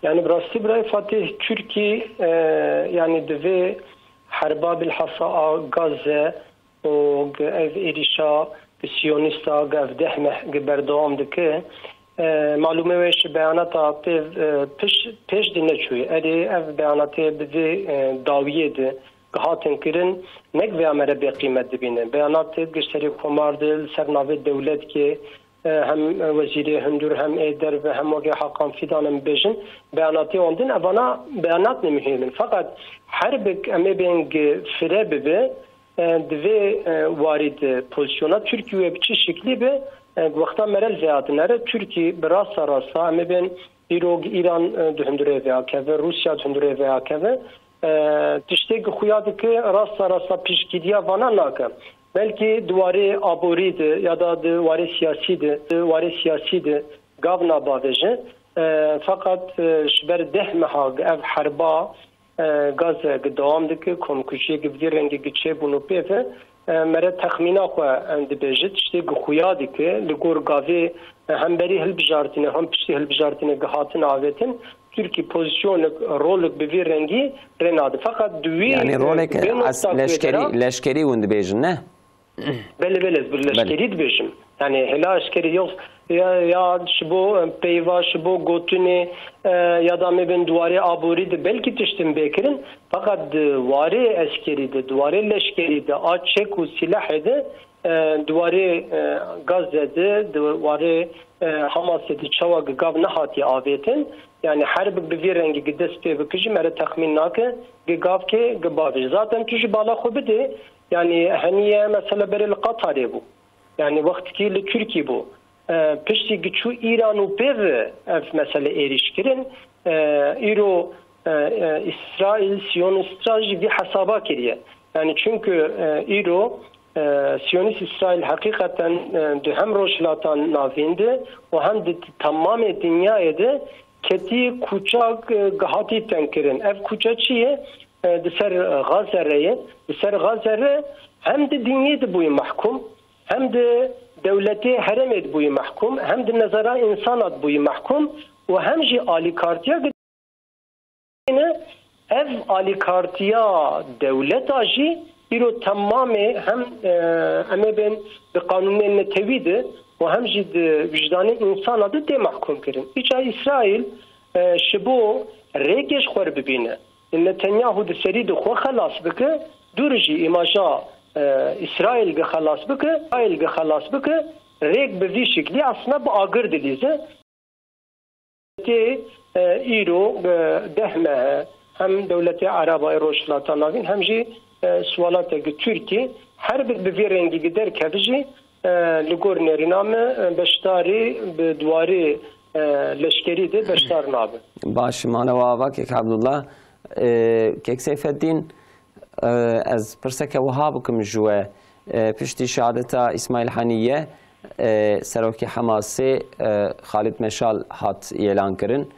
Yani burası buraya Fatih Türkiye yani dve harba bilhassa Gazze o ev erişa Siyonista ev dehmeh geberdam dike malume ve şu beyanata peş dinleçuyor. Ev beyanata bizi daviyedi. Gahatin kirin nek ve amere bir kıymet dibine. Beyanata gösteri komardı sernave devlet ki hem veziri hündür hem eder ve hem oge Hakan Fidan'ın bejin beyanatı ondun bana beyanat ne mühimmin fakat her bir emebeng fire bebe dve varid pozisyona Türkiye bir şekli be vakta merel ziyadınları Türkiye biraz rasa emeben İran hündüre veya keve Rusya hündüre veya keve tiştek xuyadı ki rasa pişkidiya vana naka belki duvarı aboriydi ya da duvarı siyasiydi gavna baveje fakat şber dehmeha ev harba gazze devamdaki komkuşiye gibi rengi geçe bunu peve mere tahmina xwe dibêjit tiştê xuya dike li gor gavê hem berî hilbijartîne hem piştî hilbijartîne gihatin avêtin Türkiye pozisyonluk roluk bi vî rengî renadî fakat duwî yani rolek leşkerî hûn dibêjin ne? Bele bir leşkerî dibêjin yani hela leşkerî yok ya şibo peyva şibo gotune ya da meben duvarı aborî de belki tiştin bekirin fakat duvarı eskeri de duvarı leşkeri de açek û silah de دواره گازده دواره حماسه چوا گاو نهاتی آویتن yani her bir rengi gides pe bikiji mere tahmin nake gav ke gabav zaten tüj bala khubide yani haniye mesela berel Qatar bu yani vakti ki Türkiye bu pişti giçu İran u pev ev mesela erişkirin İro İsrail Siyonist strateji bir hesaba kiriye yani çünkü İro Siyonist İsrail hakikaten hem roşlatan navinde o hem de tamam dünyaydı keti kucak gahati tenkirin ev kucaçiye deser Gazze'ye deser Gazze hem de dünyada bu mahkum hem de devleti heremet bu mahkum hem de nazara insanat bu mahkum ve hem ji alikartiya ev alikartiya devlet aji biro tamamı hem ben bir kanunun tevhidi ve hem ji vicdanı insan adı de mahkum kirin. İça İsrail şibu regeş xor bibine. Netanyahu de seri de xo xalas bike durji imaja İsrail ge xalas bike, İsrail ge xalas bike reg bi şekli aslında bu agır dilize. Te İro dehme hem devleti Araba Roşlatan navin hem ji sualatı Türkiye her bir rengi gider kevji ligor neriname beştari duvarı leşkeri de beştar nabe. Baş manava kek Abdullah kek Seyfeddin az perseke wahabukum jwe pişti şahadeta İsmail Haniye seroki Hamasi Halid Meşal hat elan kirin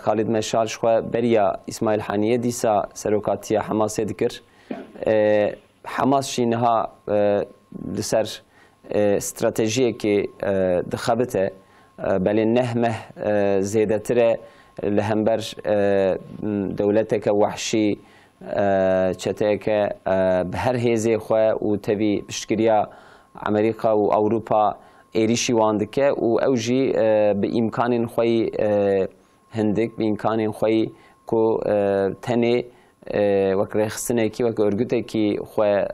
Halid Meşal şwa beriya İsmail Haniye disa serokatiya Hamasi dikir Hamas şinha لسر استراتژی که دخابته بله نهمه زیادتره لهمبر دولت که وحشی چته که به هر هیزی خواه و تبی بشکریا امریکا و اروپا ایریشی واندکه و اوجی به امکان خوی هندک به امکان خوی کو تنه وک رخصنه کی وک ارگوته کی خواه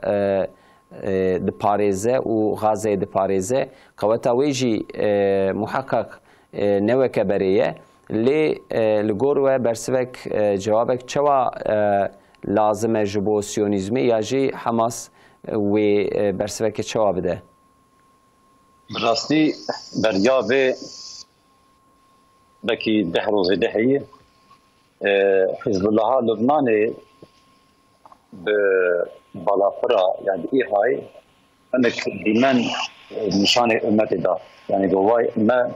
دپارێزە و غازێ دپارێزە قەوەتا وێژی محقق نەوەکە بەرەیە لێ li گۆر we bersivek cewabek çawa lazim e ji bo siyonîzmê ya jî Hamas wê bersivekê çawa bide? Bi rastî beriya vê bekî deh rozê de heye Hizbullaha Lubnanê bi balafira yani İHA'yı emek dimen nişane ümmeti da yani govay me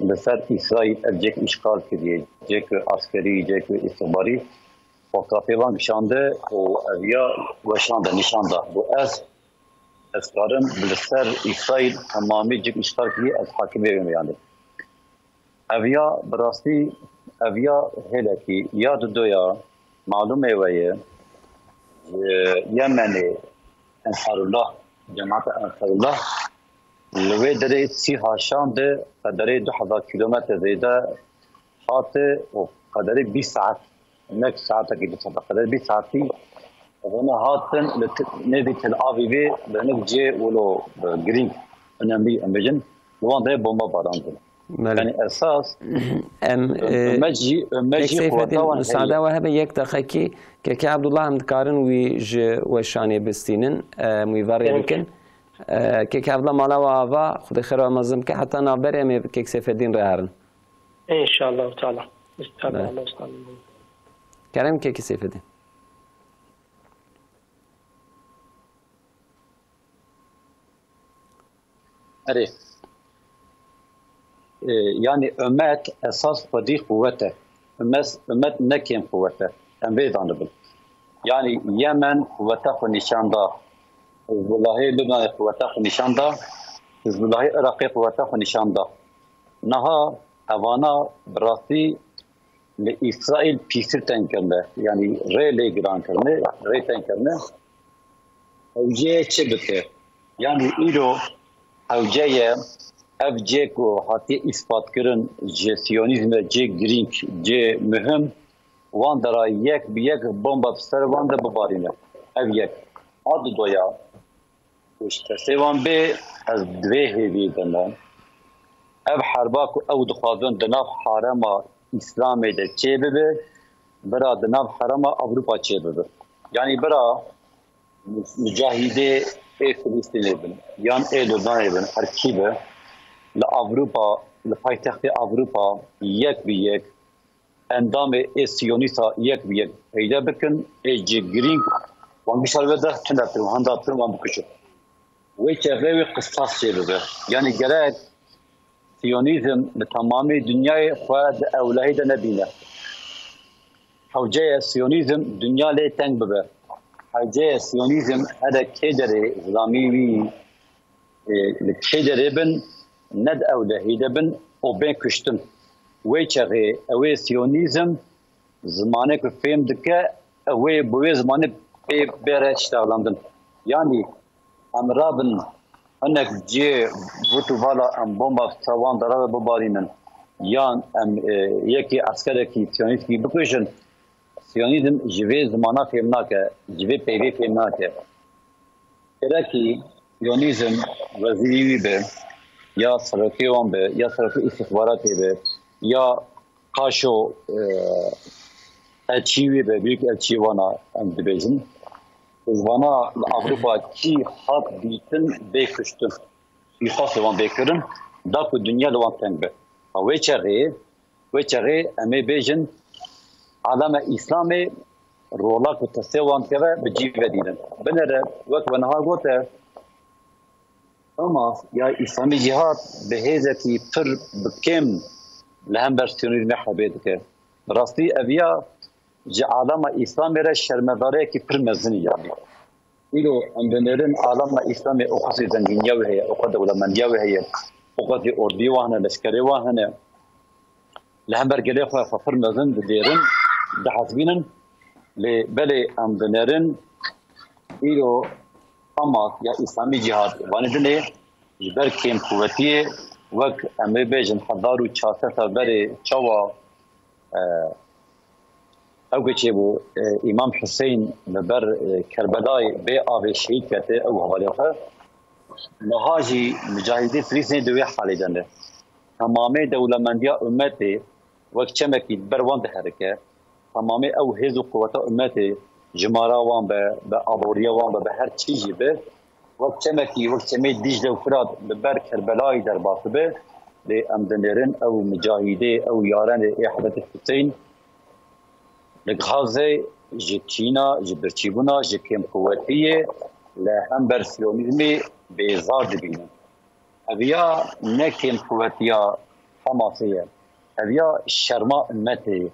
beser İsrail evcek işgal kiriye cek askeri cek istihbari fotoğrafı nişandı o evya veşanda nişanda bu eskarım beser İsrail tamamı cek işgal kiriye az hakim veriyor yani evya berasti evya hele ki ya doya malum eveye Yemen'i Ensarullah, cemaat Ensarullah ve dere si haşandı kaderi 2000 kilometre zeyde hatı o kaderi 1 saat nek saate gibi kaderi 1 saati ona hatın ne Tel Aviv'e benim ce olo green önemli amacın bu da bomba barandı. Yani esas مجی خواهد مساعده و هبه یک دقیقی که عبدالله هم دکارن وی وشانی بستینن میواری بکن که عبدالله مالا و آوا خود خیر و مزم که حتی نابره می که سیفدین رهرن انشاءالله تعالی کرم که سیفدین اره yani ümmet esas fadi kuvvete. Ümmet nekin kuvvete. Envedanı bil. Yani Yemen kuvvete ku nişanda. Hizbullah'ı Lübnan'ı kuvvete ku nişanda. Hizbullah'ı Irak'ı kuvvete ku nişanda. Naha evana birasi li İsrail pisir tenkerne. Yani re giran kerne. Re tenkerne. Evceye çebike. Yani ilo evceye ev cek o hati ispat kırın ce siyonizme ce grink ce mühim van dara yek bir yek bomba pster van da babarine ev yek adı doya سیوان به از دوی هیوی دنن اف حربا کو او دخوازن دناف حرم اسلام ده چه ببه برا دناف حرم اوروپا چه ببه یعنی برا مجاهده ای فلسطین بن یان ای لبنان بن هر کی به لأوروپا لپایتخت اوروپا یک به یک اندام ای سیونیستا یک به یک پیدا بکن ای جگرین وان بیشتر بده تنده پر هنده پر وان بکشه وی چه روی قصاص چه ببه یعنی گرد سیونیزم لتمام دنیای خود اولهی ده نبینه حوجه سیونیزم دنیا لی تنگ ببه حوجه سیونیزم هده که داره اسلامیوی که داره بن ند اولهی ده بن او بین کشتن وی چه اوی سیونیزم زمانه که فهم دکه اوی بوی زمانه بیره اشتغلاندن یعنی امرابن انك جي بوتو فالا ام بومبا توان درا ببارينن يان ام يكي عسكركي سيونيستي بكوشن سيونيزم جوي زمانا فهمناك جوي بيبي فهمناك كراكي سيونيزم وزيري به يا سركي وان به يا سركي استخباراتي به يا قاشو الچيوي به بيك الچيوانا ام دبيزن زوانا Avrupa ki hak bitin beküştün. İfas evan bekürün. Da ku dünya levan tengbe. Ve çare eme bejin alame İslam'e rola ku tesevan keve bicive dinin. Benere vek ve nahar gote ama ya İslami cihat behezeti pır bkem lehem versiyonizme habedike. Rasti evya ji alama İslam'e re şermedare ki pır mezini yani. İlo amdenerin alama İslam'e o kadar zenginliği ve o kadar ulemanliği ve o kadar ordu vahne, leskeri vahne. Lehember gelip fafır mezin dilerin de hasbinin le bele amdenerin İlo ama ya İslami cihad vanedine jiber kem kuvvetiye vek emre bejin hadaru çaseta beri çava او که بو امام حسین بر کربلای به آب شهید کرده او حوالی خواهد نهاجی مجاهدی فلسطین دوی حالی دنده تمامی دولمندی امتی وقت چمکی بروان ده حرکه تمامی او هز و قوتا امتی جمارا وان به آبوریا وان به هر چیزی به وقت چمی دیجل و فراد بر کربلای در باطبه به امدنرین او مجاهدی او یاران احبت حسین لغازه جتینا جبرچیبونا جکم قوتیه لهم برسلونیزمی بیزار دبینن. اویا نکم قوتیا حماسیه. اویا شرما امتی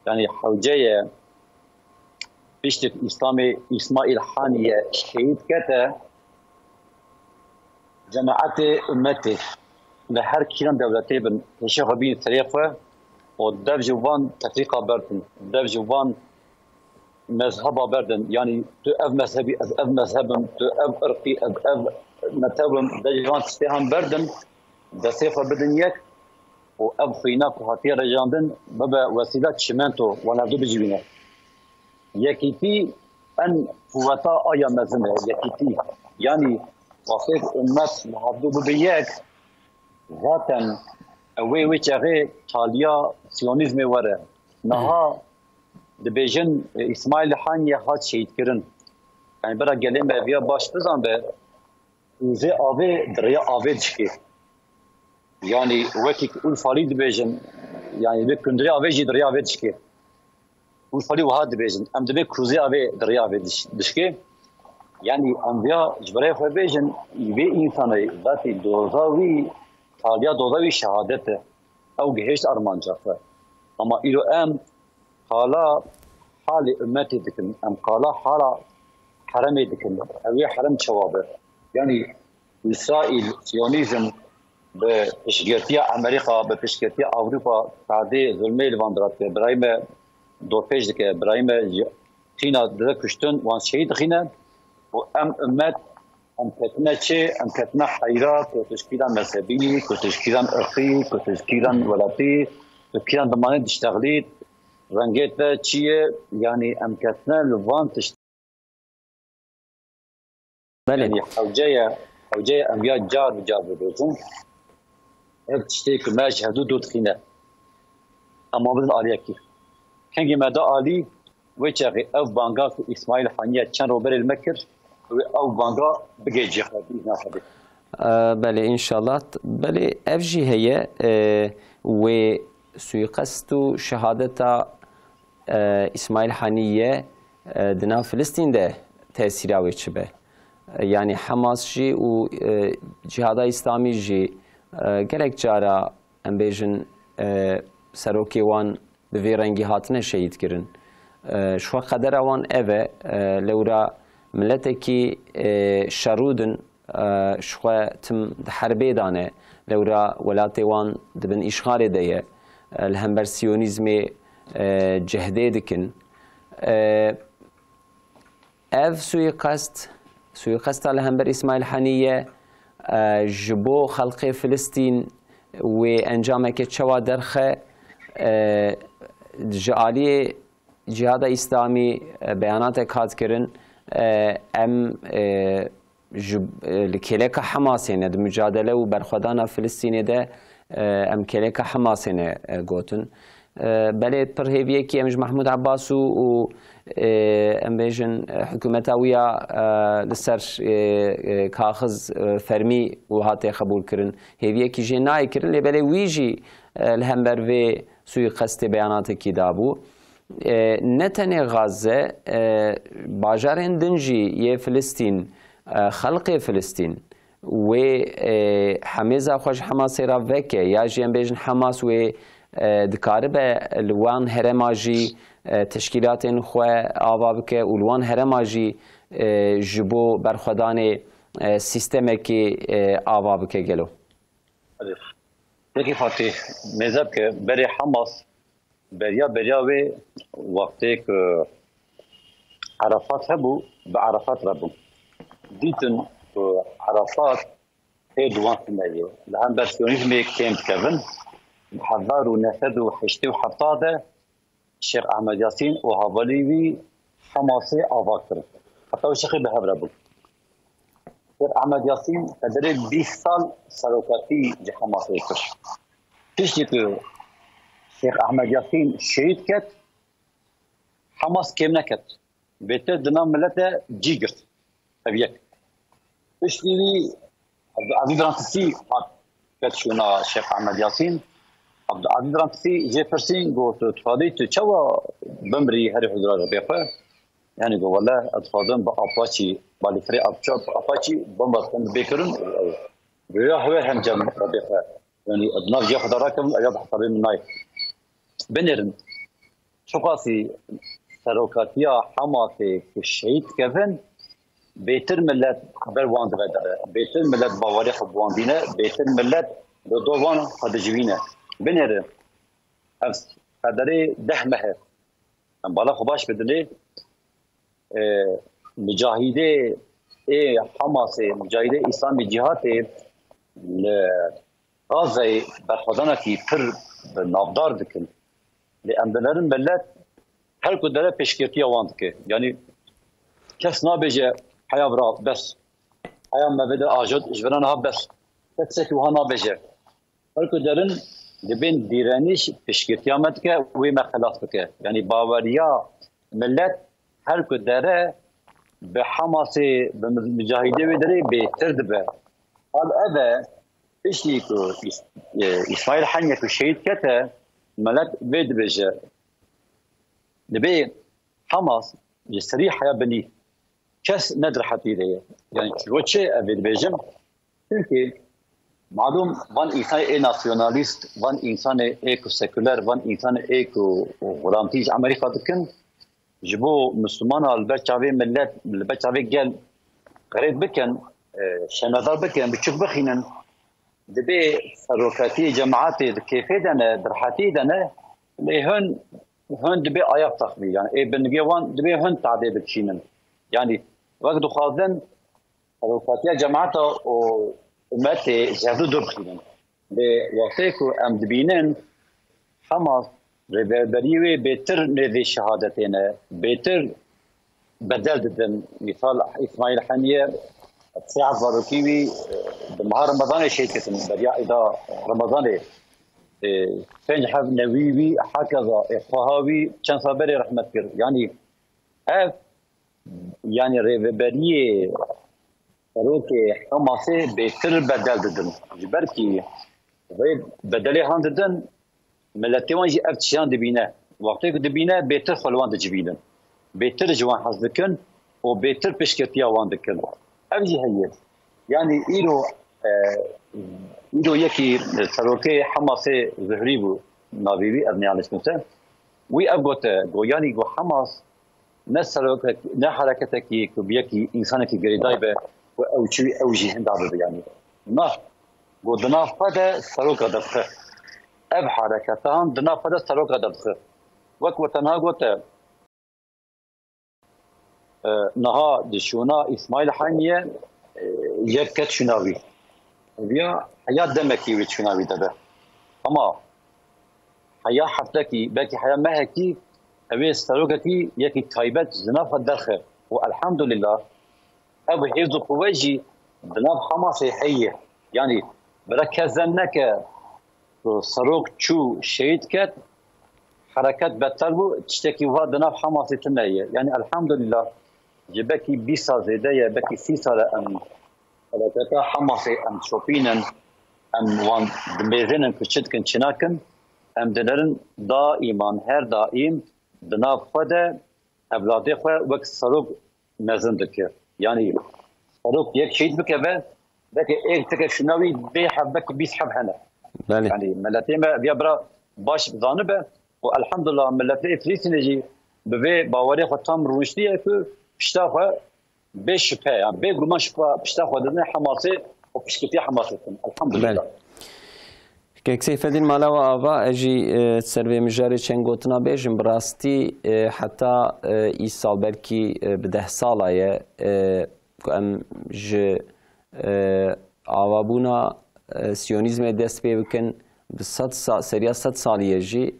یعنی حوجه بیشتر اسماعیل حانیه شهید کته جماعت امتی لهر کیران دولتی بن تشیخ بین طریقه و دف جوان تفریقا بردن دف جوان مذهبا بردن يعني تو اف مذهبي اف مذهبم تو اف ارقي اف مذهبم دف جوان تستيهم بردن دسيفا بدن يك و اف خيناك وهاتي رجاندن بابا وسيلات شمانتو ونردو بجوينه يكيتي ان قوتا ايا مزنه يكيتي يعني وصيف امت محضو ببيك ذاتا وی چه تالیا سیونیزم وره نها دبیجن اسماعیل حانیه هات شهید کردن یعنی برای گلیم به ویا باش بزن به اوزه آوه دریا آوه دشکی یعنی وکی اول فالی دبیجن یعنی به کندری آوه جی دریا آوه دشکی اول فالی وها دبیجن ام دبی کروزی آوه دریا آوه دشکی یعنی ام ویا جبرای خواه بیجن وی انسانه ذاتی دوزاوی تالیا دوزاوی شهادته او گهشت ارمانجاته اما ایلو ام حالا حال امتی دکن ام حالا حالا حرمی دکن اوی حرم چوابه یعنی اسرائیل سیونیزم به پشگرتی امریکا به پشگرتی اوروپا تعدی ظلمه لواندرات که برایم دو پیش دکه برایم خینا ده کشتن وان شهید خینه و ام امت ام کتنه چه ام کتنه حیرات و تشکیلان مذهبی و تشکیلان ارخی و تشکیلان ولاتی و تشکیلان دمانه دشتغلید رنگیت چیه یعنی ام کتنه لوان يعني حوجه انبياء جار بجار بدوزن هل تشتيك ما جهدو دو تخينه اما بدن عليكي كان مدى علي ويتشغي او بانغا اسماعيل حنيه كان روبر المكر او بانغا بقي جهادي ناخذ بله ان شاء الله بله افجي هي و سويقستو شهادة اسماعيل حنيه دنا فلسطين ده تأثيره ويتشبه يعني حماس جي و جهاد اسلامي جي گلک جارا ام بیجن سروکی وان به رنگی هاتنه شهید کرن شو قدر وان اوه لورا ملتکی شرودن شو تم حربی دانه لورا ولات وان دبن اشغال دیه الهمبر سیونیزم جهده دکن اف سویقست الهمبر اسماعیل حنیه جبو خلق فلسطین و انجام که چوا درخه جعالی جهاد اسلامی بیانات کات کرن ام لکلک حماسینه د مجادله و برخودان فلسطینی ده ام کلک حماسینه گوتن بله پر هیویه کی امج محمود عباس و ام بیجن حکومتاویا لسر کاخذ فرمی و هاته قبول کرن هیویه کی جنای کرن لی بله ویجی الهمبر و سوی قصد بیانات کی دابو نتنی غزه باجارن دنجی یه فلسطین خلق فلسطین و حميزة خوش حماس را وکه یا جیم بیجن حماس و دکاره به الوان هرماجی تشکیلات خواه آوا بکه الوان هرماجی جبو برخودان سیستم که آوا بکه گلو یکی فاتح مذهب که برای حماس بریا و وقتی که عرفات هبو به عرفات ربو دیتن عرفات هی دوان سنیه لهم برسیونیزم کمپ کردن حضار و نفذ و حشتی و حفاظه الشيخ احمد ياسين وهابليوي حماسي افاكر حتى الشيخ بهبره بود الشيخ احمد ياسين قدر 20 سال سروكاتي جه حماسي كش تشتي که الشيخ احمد ياسين شهيد كت حماس كم نكت بيتر دنا ملته جيگرت ابيك تشتي عبد العزيز رانتسي كت شونا الشيخ احمد ياسين عبد العزيز رانتسي جيفرسين قلت تفادي تشوا بمري هري حضور ربيعه يعني قال والله اتفاضل باباتشي بالفري اباتشي بمبطن بيكرن بيروح وين هم جم ربيعه يعني ابناء جا حضراتكم اياد حسابي من نايف بنرن شو قاسي سروكاتيا حماسي الشهيد كفن بيتر ملت خبر واند بيتر ملت باوري خب واندينه بيتر ملت دوان قد جوينه بنرن قدره 10 مهر ام بالا خوباش بدلی مجاهده حماس مجاهده اسلامی جهاد غازه برخوردن کی پر نافدار دکن لأمدنرن ملت هر کدره پیشکرتی واند که یعنی کس نابجه حیا برا بس حیا مبده آجد اجبران ها بس کسی که وها نابجه هر کدرن دبین دیرانیش پیشکرتی آمد که وی مخلاف بکه یعنی باوریا ملت هر کدره به حماس به مجاهده بدری بهتر دبه حال اوه اشتی که اسماعیل حنیه که شهید کته ملت بید بجه دبی حماس جسری حیا بنی کس ندر حتیده یعنی چه اوید بجم çünkü معلوم وان انسان ناسیونالیست وان انسان ایکو سکولر وان انسان ایکو غلامتیج عملی خاطکن جبو مسلمان البچاوی ملت البچاوی گل غريب بكن شنادار بكن بتشوف بخينن دبي سروكاتي جماعاتي كيفي دنا درحاتي دنا هن دبي اياق تخبي يعني اي بنجي وان دبي هن تعدي بتشينن يعني وقت خاضن سروكاتي جماعته ومتى جهدوا درخينن بوقتكو ام دبينن حماس ربريوي بيتر نذي شهادتنا بيتر بدل ددن مثال اسماعيل حنيه ساعة باروكيوي بمهار رمضان شيء كتن بريا إذا رمضان فنجح نويوي هكذا إخفاهاوي كان صابري رحمة كر يعني يعني ريبريه روكي حماسي بيتر بدل ددن جبركي بدلي هان ددن ملتوان جي افتشان دبينه وقتی که دبینه بهتر خلوان دجبیدن بهتر جوان حظ دکن و بهتر پیشکتیا وان دکن اوجی هیه یعنی ایرو یکی سروکه حماس زهری بو ناویوی از نیالش نوته وی ابگوته گو یعنی گو حماس نه سروکه نه حرکته کی بیکی انسان کی گریدای به و اوچوی اوجی هندابه بیانی نه گو دنا فده سروکه دفخه اب حرکتان دنا فده سروکه دفخه وقت وطنها قلت نها دشونا إسماعيل حانية يكت شناوي ويا حياة دمكي وشناوي ده أما حياة حفتكي باقي حياة مهكي أبي استروكتي يكي تايبت زناف الدرخة والحمد لله أبو حفظ قواجي زناف حماسي حية يعني بركزنك سروك شو شهيد كت حركات بتربو تشتكي وهذا ناف حماسي تناية يعني الحمد لله جبكي بيسا زيدايا بكي سيسا لأن حركات حماسي أم شوبينن أم وان دميزينن كشتكن شناكن أم دنرن دائما هر دائم دناف فدا أبلادي خواه وقت صاروك مزن دكير يعني صاروك يك شيد بكبه بكي ايك تكا شناوي بيحب بكي بيسحب هنا يعني ملاتيما بيبرا باش بظانبه والحمد لله ملتي فلسطين جي ببي باوري خو تام روشتيه كو بشتاخه بشبه يعني بيغرمان شبه بشتاخه دنا حماسي وبشكتي حماسي الحمد لله كيكسي فدين مالاوا آوا اجي سروي مجاري چنگوتنا بيجم براستي حتى اي سال بلكي بده سالايه ام ج آوابونا سيونيزم دست بي بكن سریا 100 سالیه جی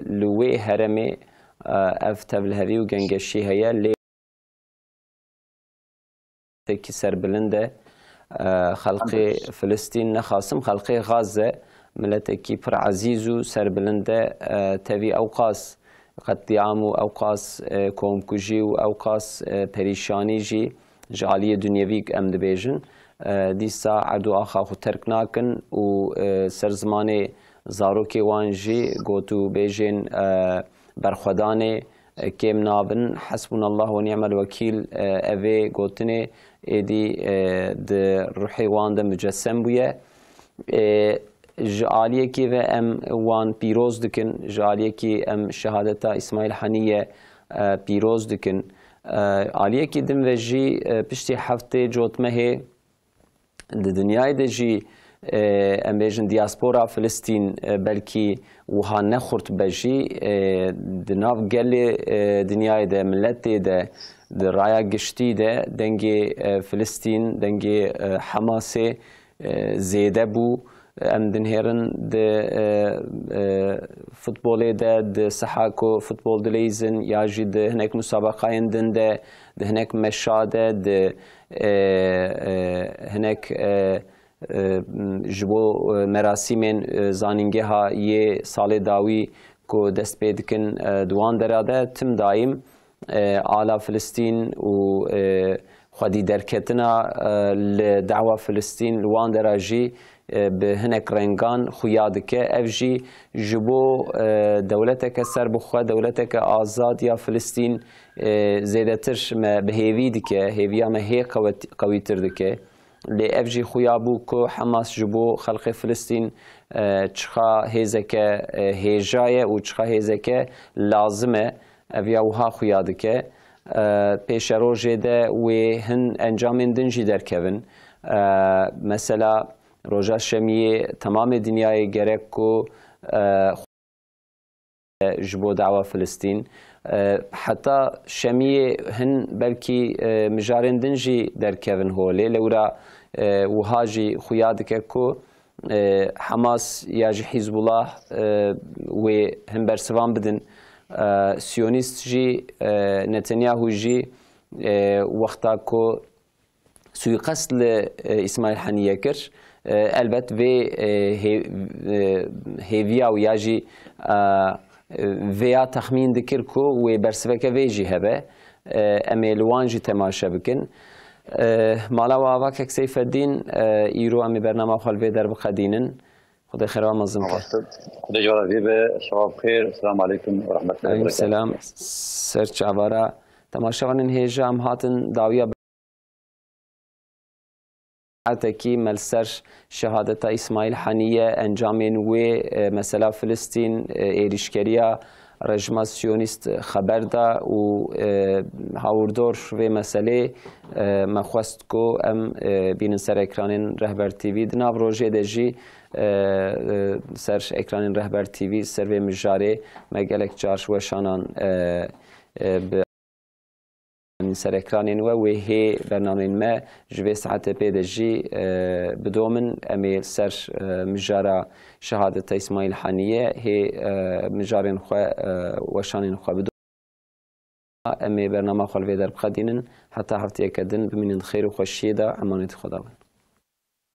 لوی هرمی اف تبلهری و گنگشی هیا لی تکی سربلنده خلق فلسطین نخاسم خلق غزه ملتکی پر عزیز و سربلنده تبی اوقاس قطعام و اوقاس کومکوجی و اوقاس پریشانی جی جعالی دنیوی ام دبیجن دیسا عدو آخا خو ترک ناکن و سرزمان زاروکی وانجی گوتو بیجین برخودانه کم نابن حسبنا الله و نعم الوکیل اوه گوتنه ایدی ده روحی وان ده مجسم بویه جعالیه کی و ام وان پیروز دکن جعالیه کی ام شهادتا اسماعیل حنیه پیروز دکن عالیه کی دم و جی پشتی هفته جوتمه د دنیای د جی ام بیجن دیاسپورا فلسطین بلکی وها نخورت بجی د ناف گل دنیای د ملت د رایا گشتی د دنگی فلسطین دنگی حماس زیده بو ام دنهرن د فوتبال د سحاکو فوتبال دلیزن یا جی د هنک مسابقه اندن د هنک مشاده د هنک جبو مراسمین زانینگه ها یه سال داوی کو دست پیدکن دوان دراده تم دایم آلا فلسطین و خودی درکتنا لدعوة فلسطین لوان دراجی به هنک رنگان خویاد که افجی جبو دولتک سر بخوا دولتک آزاد یا فلسطین زیدترش به هیوی دکه هیویا ما هی قوی تر دکه لی افجی خویابو که حماس جبو خلق فلسطین چخا هیزک هیجایه و چخا هیزک لازمه افیا وها خویاد که پیش روزه ده و هن انجام دنجی در کون مثلا روزا شمیه تمام دنیای گرک کو جبو دعوة فلسطین حتی شمیه هن بلکی مجارن دنجی در کون هولی لورا وهاجی خویاد که کو حماس یاجی حزب الله و هم برسوان بدن سیونیست جی نتانیاهو جی وقتا کو سویقەست لە ئیسماعیل حەنیە کرد ئەلبەت vê hêviya û ya jî vêya texmîn dikir ku wê bersiveke vê jî hebe em ê li wan jî temaşe bikin. Mala we avakek Seyfeddîn îro em ê bername xwe li vê derbixedînin. Xwedê xêr ve mezin ke. Xwedê cewara vê be, şeva bixêr, selamu aleykum ve rahmetullahi ve berekatuhu. Selam. Ser çavara temaşevanên hêja em hatin dawiya کی ملسر شهادت اسماعیل حنیه انجامین و مثلا فلسطین ایریشکریا رژیم سیونیست خبر دا و هاوردور و مسئله مخواست کو ام بین سر اکران رهبر تیوی دناو روژه دجی سر اکران رهبر تیوی سر و مجاره مگلک جارش و شانان سر اکرانین و هی برنامه ما جوی ساعت پیداجی بدومن امی سر مجارا شهادت اسماعیل حنیه هی مجارین خو و شانین خو بدوم امی برنامه خالوی در بخدینن حتی هفته کدن بمینن خیر و خوشیده امانت خداوند.